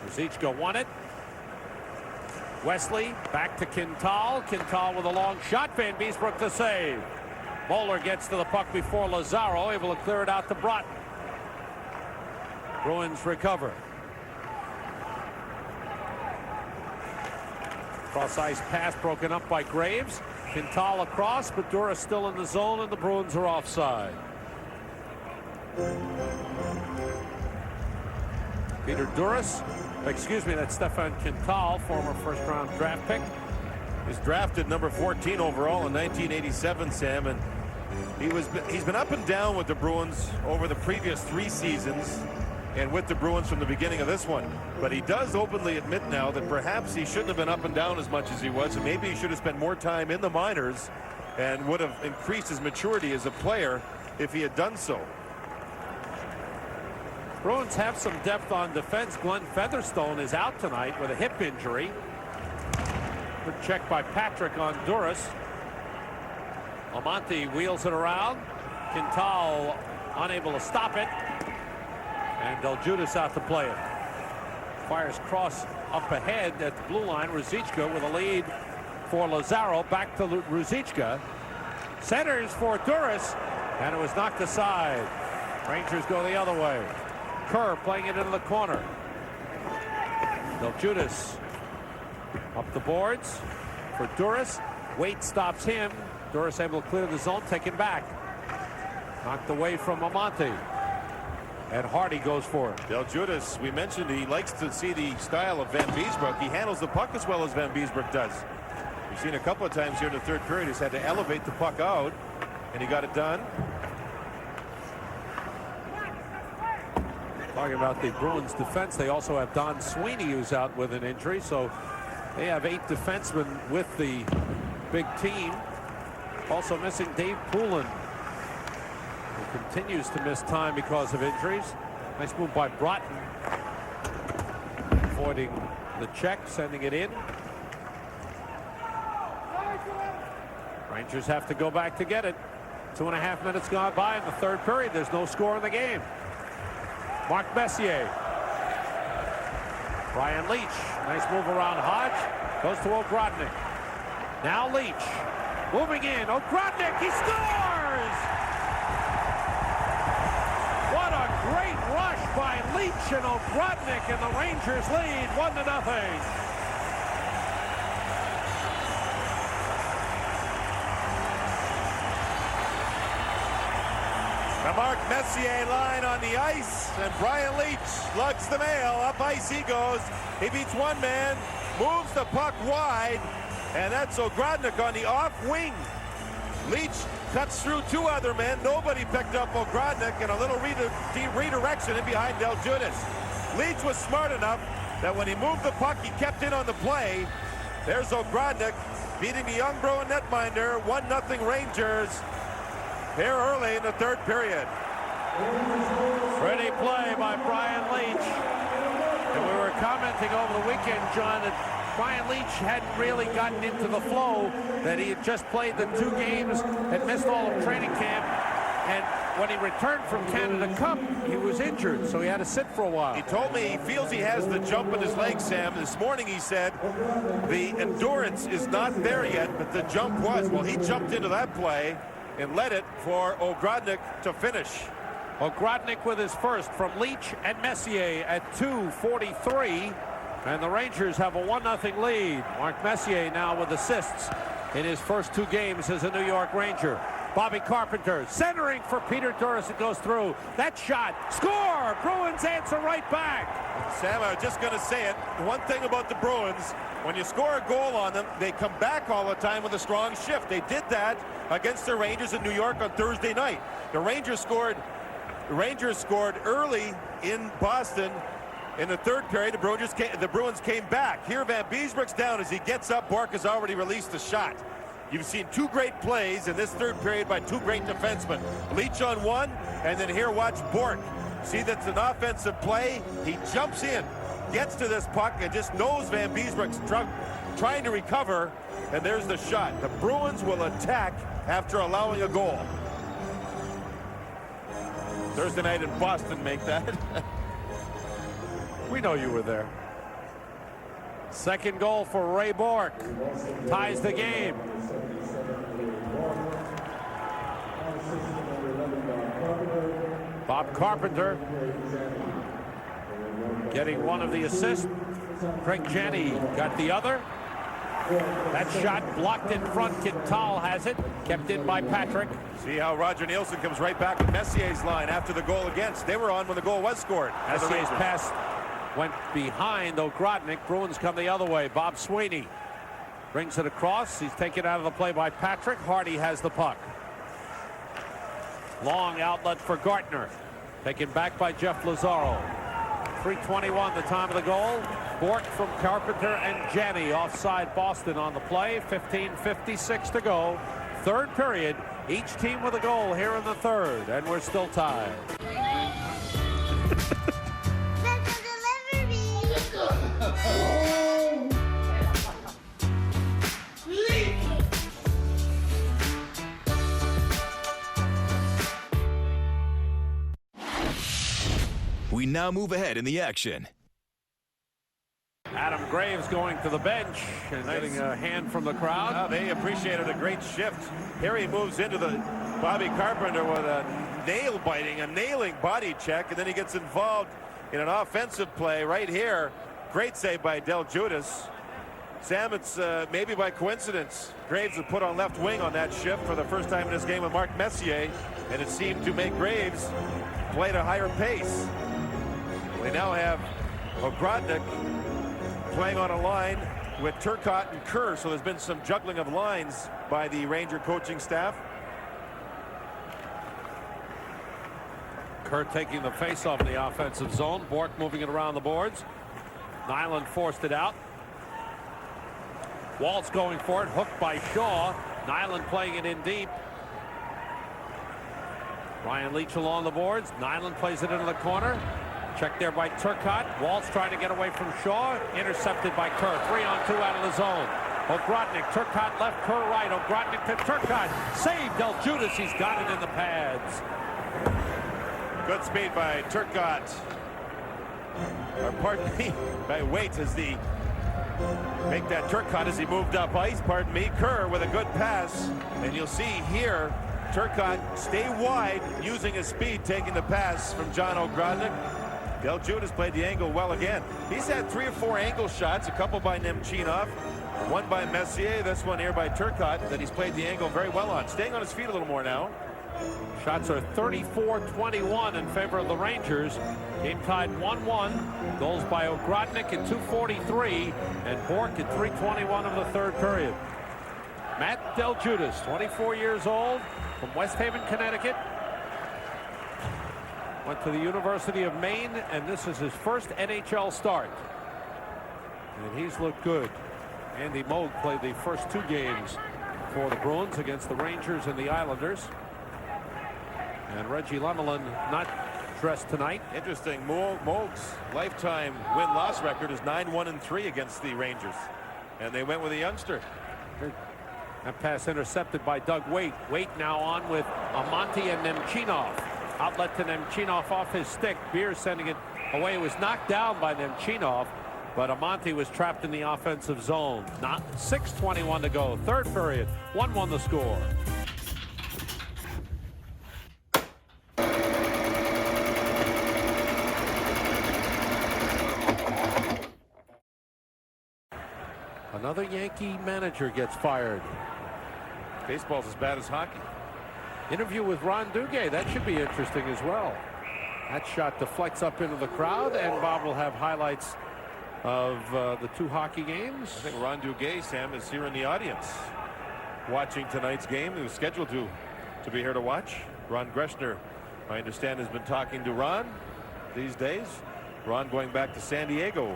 Ruzicka won it. Wesley back to Quintal. Quintal with a long shot. Van Beesbrook the save. Moeller gets to the puck before Lazaro, able to clear it out to Broughton. Bruins recover. Cross ice pass broken up by Graves. Quintal across, but Duras still in the zone, and the Bruins are offside. Peter Duras, excuse me, that's Stefan Quintal, former first-round draft pick. He's drafted number 14 overall in 1987, Sam, and he's been up and down with the Bruins over the previous 3 seasons and with the Bruins from the beginning of this one. But he does openly admit now that perhaps he shouldn't have been up and down as much as he was, and maybe he should have spent more time in the minors and would have increased his maturity as a player if he had done so. Bruins have some depth on defense. Glenn Featherstone is out tonight with a hip injury. Good check by Patrick on Duras. Almonte wheels it around. Quintal unable to stop it. And Del Judas out to play it. Fires cross up ahead at the blue line. Ruzicka with a lead for Lazaro. Back to Ruzicka. Centers for Duras. And it was knocked aside. Rangers go the other way. Kerr playing it into the corner. Del Judas up the boards for Duras. Waite stops him. Duras able to clear the zone, taken back. Knocked away from Almonte. And Hardy goes for it. Del Judas, we mentioned he likes to see the style of Van Beesbrook. He handles the puck as well as Van Beesbrook does. We've seen a couple of times here in the third period he's had to elevate the puck out, and he got it done. Talking about the Bruins defense, they also have Don Sweeney who's out with an injury, so they have 8 defensemen with the big team. Also missing Dave Poulin, who continues to miss time because of injuries. Nice move by Broughton, avoiding the check, sending it in. Rangers have to go back to get it. 2.5 minutes gone by in the third period. There's no score in the game. Mark Messier. Brian Leach. Nice move around Hodge. Goes to Ogrodnik. Now Leach. Moving in. Ogrodnik. He scores! What a great rush by Leach and Ogrodnik, and the Rangers lead 1-0. The Mark Messier line on the ice, and Brian Leach lugs the mail. Up ice he goes. He beats one man, moves the puck wide, and that's Ogrodnik on the off wing. Leach cuts through 2 other men. Nobody picked up Ogrodnik, and a little redirection in behind Del Judas. Leach was smart enough that when he moved the puck, he kept in on the play. There's Ogrodnik beating the young Bruin netminder. 1-0 Rangers here early in the third period. Pretty play by Brian Leach. And we were commenting over the weekend, John, that Brian Leach hadn't really gotten into the flow, that he had just played the 2 games, had missed all of training camp, and when he returned from Canada Cup, he was injured, so he had to sit for a while. He told me he feels he has the jump in his leg, Sam. This morning he said the endurance is not there yet, but the jump was. Well, he jumped into that play and led it for Ogrodnik to finish. Ogrodnik with his first from Leach and Messier at 2:43, and the Rangers have a 1-0 lead. Mark Messier now with assists in his first 2 games as a New York Ranger. Bobby Carpenter centering for Peter Duras. It goes through. That shot. Score! Bruins answer right back. Sam, I was just going to say it. One thing about the Bruins, when you score a goal on them, they come back all the time with a strong shift. They did that against the Rangers in New York on Thursday night. The Rangers scored early in Boston in the third period. The Bruins came back. Here Van Beesbrook's down. As he gets up, Bork has already released the shot. You've seen 2 great plays in this third period by 2 great defensemen. Leach on one, and then here watch Bork. See, that's an offensive play. He jumps in, gets to this puck, and just knows Van Beesbrook's trying to recover, and there's the shot. The Bruins will attack after allowing a goal. Thursday night in Boston, make that. We know you were there. Second goal for Ray Bork. Ties the game. Bob Carpenter getting one of the assists. Craig Janney got the other. That shot blocked in front. Quintal has it. Kept in by Patrick. See how Roger Nielsen comes right back with Messier's line after the goal against. They were on when the goal was scored. Messier's pass went behind Ogrodnik. Bruins come the other way. Bob Sweeney brings it across. He's taken out of the play by Patrick. Hardy has the puck. Long outlet for Gartner. Taken back by Jeff Lazaro. 3:21 the time of the goal. Bork from Carpenter and Janney offside Boston on the play. 15:56 to go. Third period. Each team with a goal here in the third, and we're still tied. We now move ahead in the action. Adam Graves going to the bench and getting a hand from the crowd. They appreciated a great shift. Here he moves into the Bobby Carpenter with a nailing body check, and then he gets involved in an offensive play right here. Great save by Del Judas. Sam, it's maybe by coincidence. Graves was put on left wing on that shift for the first time in this game with Mark Messier, and it seemed to make Graves play at a higher pace. They now have Ogrodnik playing on a line with Turcotte and Kerr, so there's been some juggling of lines by the Ranger coaching staff. Kerr taking the face-off in the offensive zone. Bork moving it around the boards. Nyland forced it out. Waltz going for it, hooked by Shaw. Nyland playing it in deep. Ryan Leach along the boards. Nyland plays it into the corner. Checked there by Turcotte. Waltz trying to get away from Shaw. Intercepted by Kerr. 3-on-2 out of the zone. Ogrodnik, Turcotte left, Kerr right. Ogrodnik to Turcotte. Save Del Judas. He's got it in the pads. Good speed by Turcotte. Or pardon me, by Waits as the make that Turcotte as he moved up ice. Pardon me. Kerr with a good pass. And you'll see here Turcotte stay wide using his speed, taking the pass from John Ogrodnik. Del Judas played the angle well again. He's had 3 or 4 angle shots, a couple by Nemchinov, one by Messier, this one here by Turcotte that he's played the angle very well on. Staying on his feet a little more now. Shots are 34-21 in favor of the Rangers. Game tied 1-1. Goals by Ogrodnik at 2:43 and Bork at 3:21 of the third period. Matt Del Judas, 24 years old, from West Haven, Connecticut. Went to the University of Maine, and this is his first NHL start. And he's looked good. Andy Moog played the first 2 games for the Bruins against the Rangers and the Islanders. And Reggie Lemelin not dressed tonight. Interesting. Moog's lifetime win-loss record is 9-1-3 against the Rangers. And they went with a youngster. That pass intercepted by Doug Waite. Waite now on with Amonte and Nemchinov. Outlet to Nemchinov off his stick. Beer sending it away. It was knocked down by Nemchinov, but Amonte was trapped in the offensive zone. Not 6:21 to go. Third period. 1-1 the score. Another Yankee manager gets fired. Baseball's as bad as hockey. Interview with Ron Duguay. That should be interesting as well. That shot deflects up into the crowd, and Bob will have highlights of the 2 hockey games. I think Ron Duguay, Sam, is here in the audience watching tonight's game. He was scheduled to be here to watch. Ron Greshner, I understand, has been talking to Ron these days. Ron going back to San Diego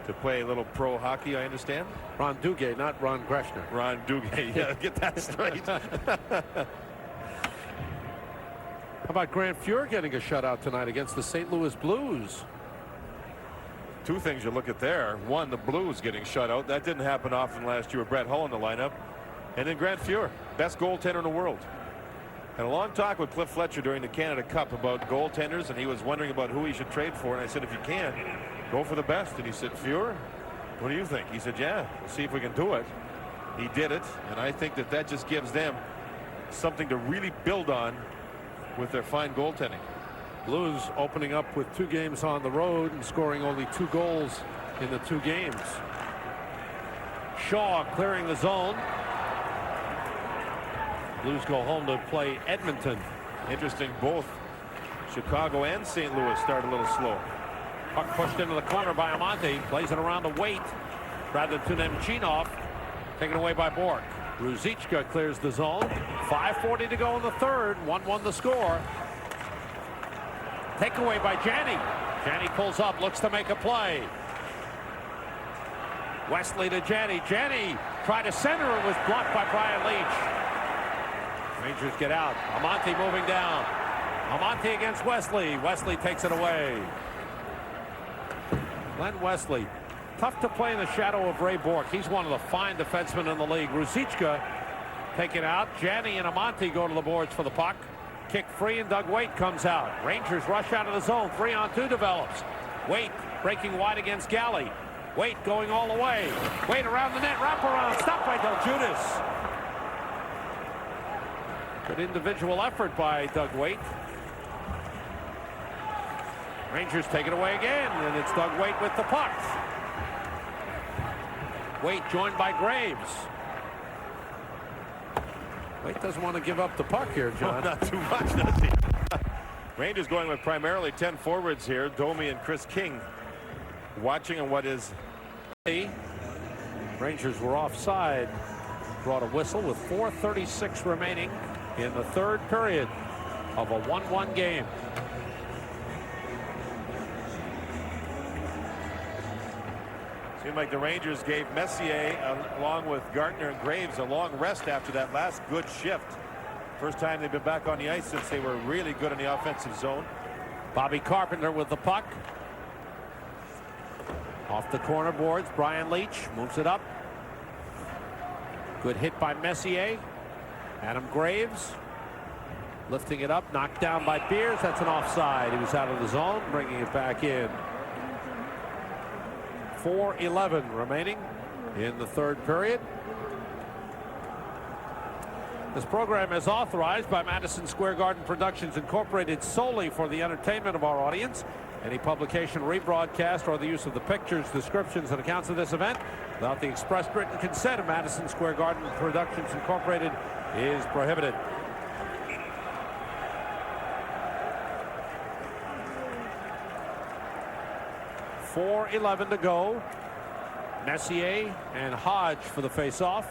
to play a little pro hockey, I understand. Ron Duguay, not Ron Greshner. Ron Duguay, yeah, get that straight. How about Grant Fuhr getting a shutout tonight against the St. Louis Blues? 2 things you look at there. One, the Blues getting shut out. That didn't happen often last year with Brett Hull in the lineup. And then Grant Fuhr, best goaltender in the world. And a long talk with Cliff Fletcher during the Canada Cup about goaltenders, and he was wondering about who he should trade for. And I said, if you can, go for the best. And he said, Fuhr, what do you think? He said, yeah, we'll see if we can do it. He did it, and I think that just gives them something to really build on with their fine goaltending. Blues opening up with 2 games on the road and scoring only 2 goals in the 2 games. Shaw clearing the zone. Blues go home to play Edmonton. Interesting, both Chicago and St. Louis start a little slow. Puck pushed into the corner by Amante. Plays it around to Waite. Rather to Nemchinov. Taken away by Bork. Ruzicka clears the zone. 5:40 to go in the third. 1-1 the score. Takeaway by Janney. Janney pulls up, looks to make a play. Wesley to Janney. Janney tried to center. It was blocked by Brian Leach. Rangers get out. Amante moving down. Amante against Wesley. Wesley takes it away. Glenn Wesley. Tough to play in the shadow of Ray Bork. He's one of the fine defensemen in the league. Ruzicka taken out. Janney and Amante go to the boards for the puck. Kick free and Doug Waite comes out. Rangers rush out of the zone. 3-on-2 develops. Waite breaking wide against Galley. Waite going all the way. Waite around the net. Wraparound. Stopped by Del Judas. Good individual effort by Doug Waite. Rangers take it away again, and it's Doug Waite with the puck. Waite joined by Graves. Waite doesn't want to give up the puck here, John. Not too much, does he? Rangers going with primarily 10 forwards here. Domi and Chris King watching on what is. Rangers were offside. Brought a whistle with 4:36 remaining in the third period of a 1-1 game. Seemed like the Rangers gave Messier, along with Gardner and Graves, a long rest after that last good shift. First time they've been back on the ice since they were really good in the offensive zone. Bobby Carpenter with the puck. Off the corner boards, Brian Leach moves it up. Good hit by Messier. Adam Graves lifting it up, knocked down by Beers. That's an offside. He was out of the zone, bringing it back in. 4:11 remaining in the third period. This program is authorized by Madison Square Garden Productions Incorporated solely for the entertainment of our audience. Any publication, rebroadcast, or the use of the pictures, descriptions, and accounts of this event without the express written consent of Madison Square Garden Productions Incorporated is prohibited. .4:11 to go. Messier and Hodge for the face-off.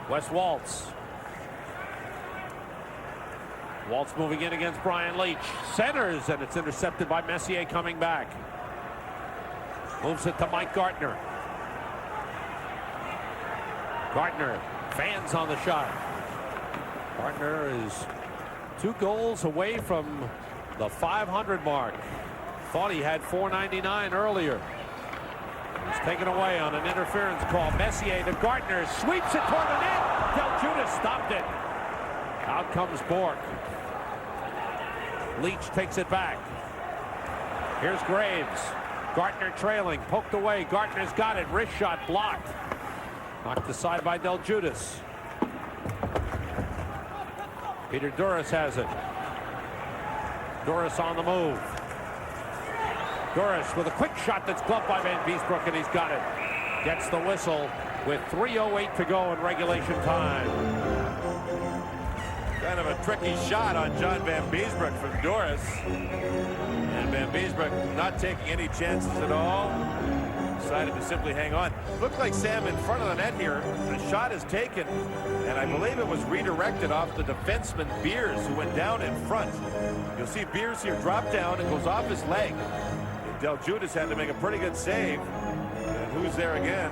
Wes Waltz. Waltz moving in against Brian Leach. Centers, and it's intercepted by Messier coming back. Moves it to Mike Gartner. Gartner fans on the shot. Gartner is 2 goals away from the 500 mark. Thought he had 499 earlier. He's taken away on an interference call. Messier to Gartner, sweeps it toward the net. Del Judas stopped it. Out comes Bork. Leach takes it back. Here's Graves. Gartner trailing, poked away. Gartner's got it. Wrist shot blocked. Knocked aside by Del Judas. Peter Duras has it. Duras on the move. Duras with a quick shot that's gloved by Van Beesbrook, and he's got it. Gets the whistle with 3:08 to go in regulation time. Kind of a tricky shot on John Van Beesbrook from Duras. And Van Beesbrook not taking any chances at all. Decided to simply hang on. Looked like Sam in front of the net here. The shot is taken, and I believe it was redirected off the defenseman Beers, who went down in front. You'll see Beers here drop down and goes off his leg. And Del Judas had to make a pretty good save. And who's there again?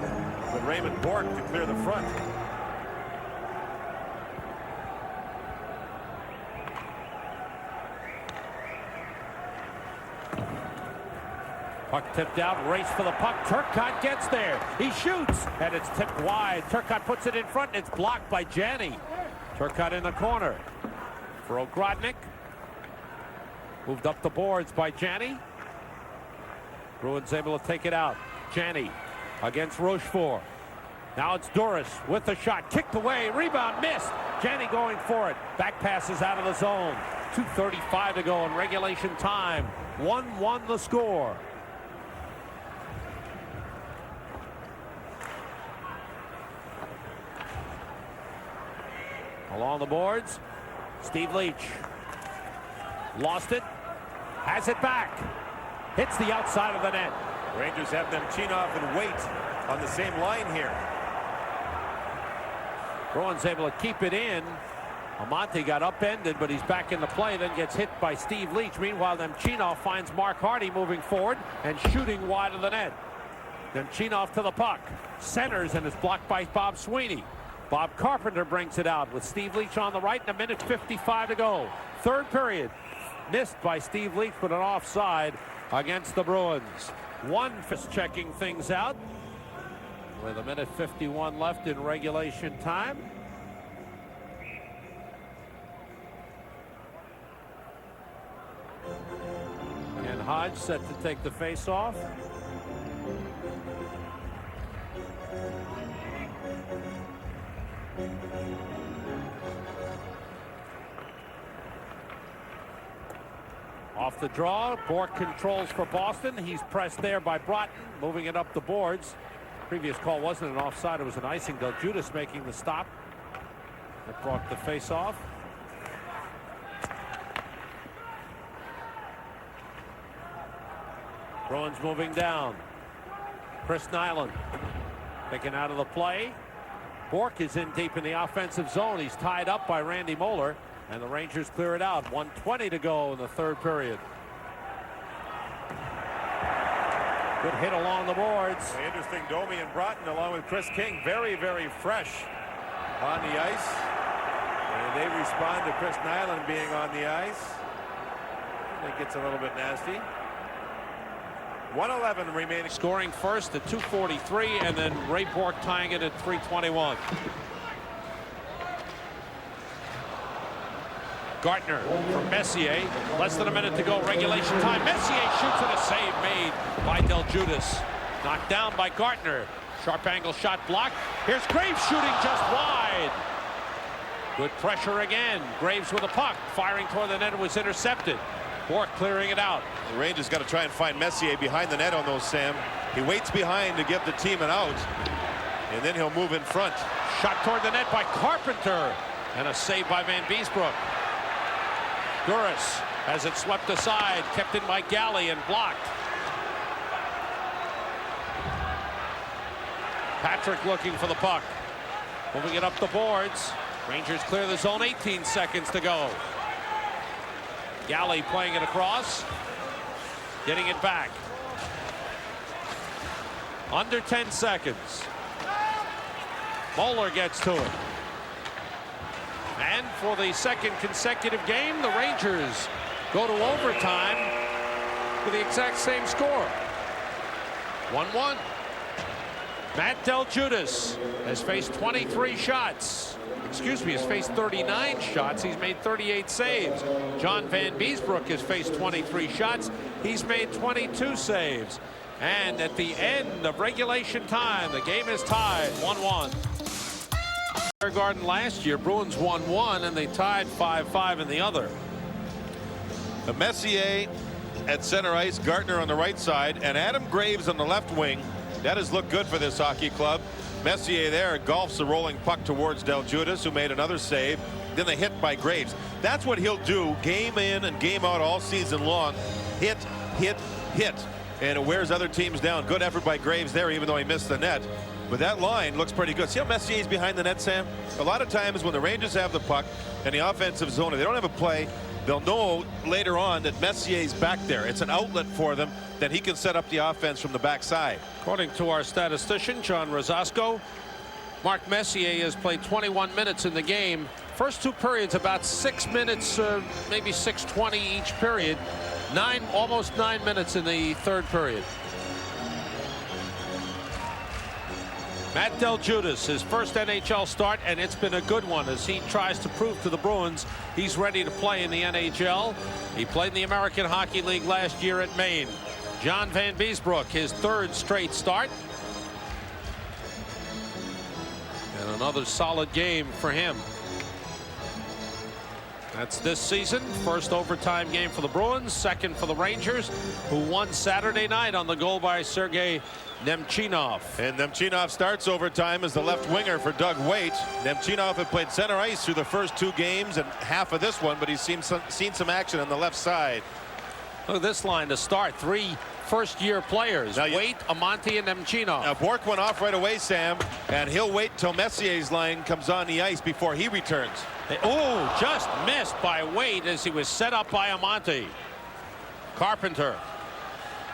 With Raymond Bork to clear the front. Puck tipped out, race for the puck. Turcotte gets there. He shoots, and it's tipped wide. Turcotte puts it in front, and it's blocked by Janney. Turcotte in the corner for Ogrodnik. Moved up the boards by Janney. Bruins able to take it out. Janney against Rochefort. Now it's Duras with the shot. Kicked away. Rebound missed. Janney going for it. Back passes out of the zone. 2:35 to go in regulation time. 1-1 the score. Along the boards, Steve Leach lost it, has it back, hits the outside of the net. Rangers have Nemchinov and Waite on the same line here. Bruins able to keep it in. Amante got upended, but he's back in the play, then gets hit by Steve Leach. Meanwhile, Nemchinov finds Mark Hardy moving forward and shooting wide of the net. Nemchinov to the puck, centers, and is blocked by Bob Sweeney. Bob Carpenter brings it out with Steve Leach on the right, and 1:55 to go. Third period, missed by Steve Leach, but an offside against the Bruins. One fist checking things out with 1:51 left in regulation time. And Hodge set to take the face-off. Off the draw, Bourque controls for Boston. He's pressed there by Broughton, moving it up the boards. Previous call wasn't an offside, it was an icing. Del Judas making the stop. That brought the face-off. Bruins moving down. Chris Nyland taken out of the play. Bourque is in deep in the offensive zone. He's tied up by Randy Moeller, and the Rangers clear it out. 1:20 to go in the third period. Good hit along the boards. Interesting, Domi and Broughton along with Chris King, very, very fresh on the ice. And they respond to Chris Nyland being on the ice. It gets a little bit nasty. 1:11 remaining. Scoring first at 2:43, and then Ray Bourque tying it at 3:21. Gartner from Messier. Less than a minute to go, regulation time. Messier shoots at a save made by Del Judas. Knocked down by Gartner. Sharp angle shot blocked. Here's Graves shooting just wide. Good pressure again. Graves with a puck. Firing toward the net. It was intercepted. Bourque clearing it out. The Rangers got to try and find Messier behind the net on those, Sam. He waits behind to give the team an out, and then he'll move in front. Shot toward the net by Carpenter, and a save by Van Beesbrook. Duras has it swept aside, kept in by Galley and blocked. Patrick looking for the puck. Moving it up the boards. Rangers clear the zone, 18 seconds to go. Galley playing it across. Getting it back. Under 10 seconds. Moeller gets to it. And for the second consecutive game, the Rangers go to overtime with the exact same score. 1-1. Matt Del Judas has faced 23 shots. Excuse me, has faced 39 shots. He's made 38 saves. John Van Beesbrook has faced 23 shots. He's made 22 saves. And at the end of regulation time, the game is tied 1-1. Garden last year, Bruins won one and they tied 5-5 in the other. The Messier at center ice, Gartner on the right side, and Adam Graves on the left wing. That has looked good for this hockey club. Messier there golfs the rolling puck towards Del Judas, who made another save. Then the hit by Graves. That's what he'll do game in and game out all season long. Hit, hit, hit. And it wears other teams down. Good effort by Graves there, even though he missed the net. But that line looks pretty good. See how Messier's behind the net, Sam? A lot of times when the Rangers have the puck in the offensive zone, if they don't have a play, they'll know later on that Messier's back there. It's an outlet for them. Then he can set up the offense from the backside. According to our statistician, John Rosasco, Mark Messier has played 21 minutes in the game. First two periods, about 6 minutes, maybe 6:20 each period. Almost 9 minutes in the third period. Matt Del Judas, his first NHL start, and it's been a good one as he tries to prove to the Bruins he's ready to play in the NHL. He played in the American Hockey League last year at Maine. John Van Beesbrook, his third straight start. And another solid game for him. That's this season. First overtime game for the Bruins, second for the Rangers, who won Saturday night on the goal by Sergei Nemchinov. And Nemchinov starts overtime as the left winger for Doug Waite. Nemchinov had played center ice through the first 2 games and half of this one, but he's seen some action on the left side. Look at this line to start. 3 first-year players. Waite, Amonte, and Nemchinov. Now Bourque went off right away, Sam, and he'll wait till Messier's line comes on the ice before he returns. Oh, just missed by Waite as he was set up by Amonte. Carpenter.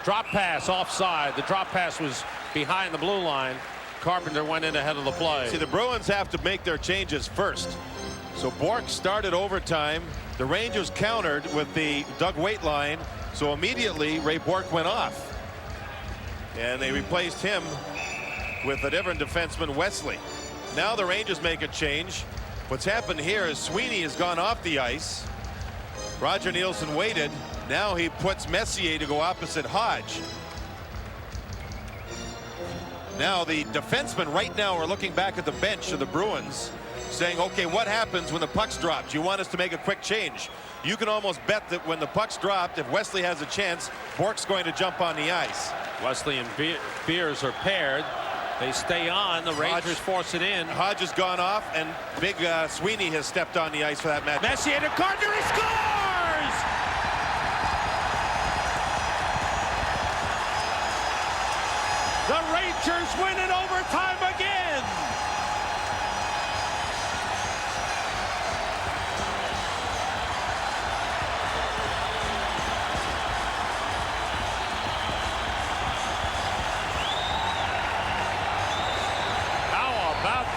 Drop pass offside. The drop pass was behind the blue line. Carpenter went in ahead of the play. See, the Bruins have to make their changes first. So Bourque started overtime. The Rangers countered with the Doug Waite line. So immediately Ray Bourque went off. And they replaced him with a different defenseman, Wesley. Now the Rangers make a change. What's happened here is Sweeney has gone off the ice. Roger Nielsen waited. Now he puts Messier to go opposite Hodge. Now the defensemen right now are looking back at the bench of the Bruins saying, okay, what happens when the puck's dropped? You want us to make a quick change. You can almost bet that when the puck's dropped, if Wesley has a chance, Bourque's going to jump on the ice. Wesley and Beers are paired. They stay on. The Rangers force it in. Hodge has gone off, and big Sweeney has stepped on the ice for that match. Messier to Gardner, he scores! The Rangers win in overtime again.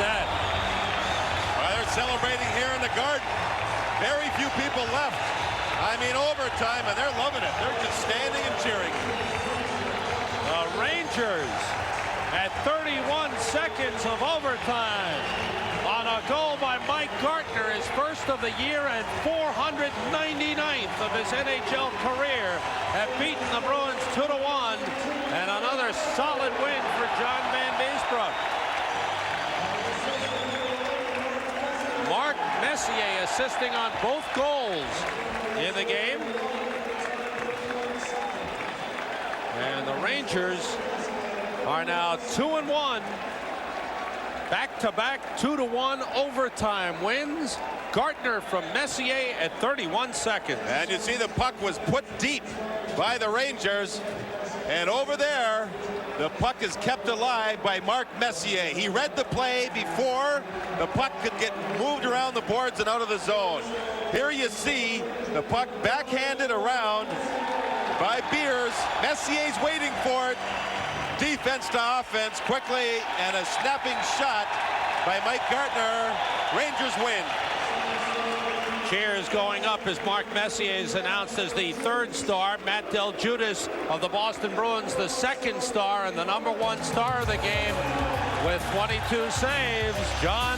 That. Well, they're celebrating here in the Garden. Very few people left. I mean, overtime, and they're loving it. They're just standing and cheering. The Rangers at 31 seconds of overtime on a goal by Mike Gartner, his first of the year and 499th of his NHL career, have beaten the Bruins 2-1, and another solid win for John Van Beesbroek. Mark Messier assisting on both goals in the game. And the Rangers are now 2-1. Back-to-back 2-1 overtime wins. Gartner from Messier at 31 seconds. And you see the puck was put deep by the Rangers. And over there, the puck is kept alive by Mark Messier. He read the play before the puck could get moved around the boards and out of the zone. Here you see the puck backhanded around by Beers. Messier's waiting for it. Defense to offense quickly, and a snapping shot by Mike Gartner. Rangers win. Cheers going up as Mark Messier is announced as the 3rd star. Matt Del Giudice of the Boston Bruins, the 2nd star and the #1 star of the game with 22 saves. John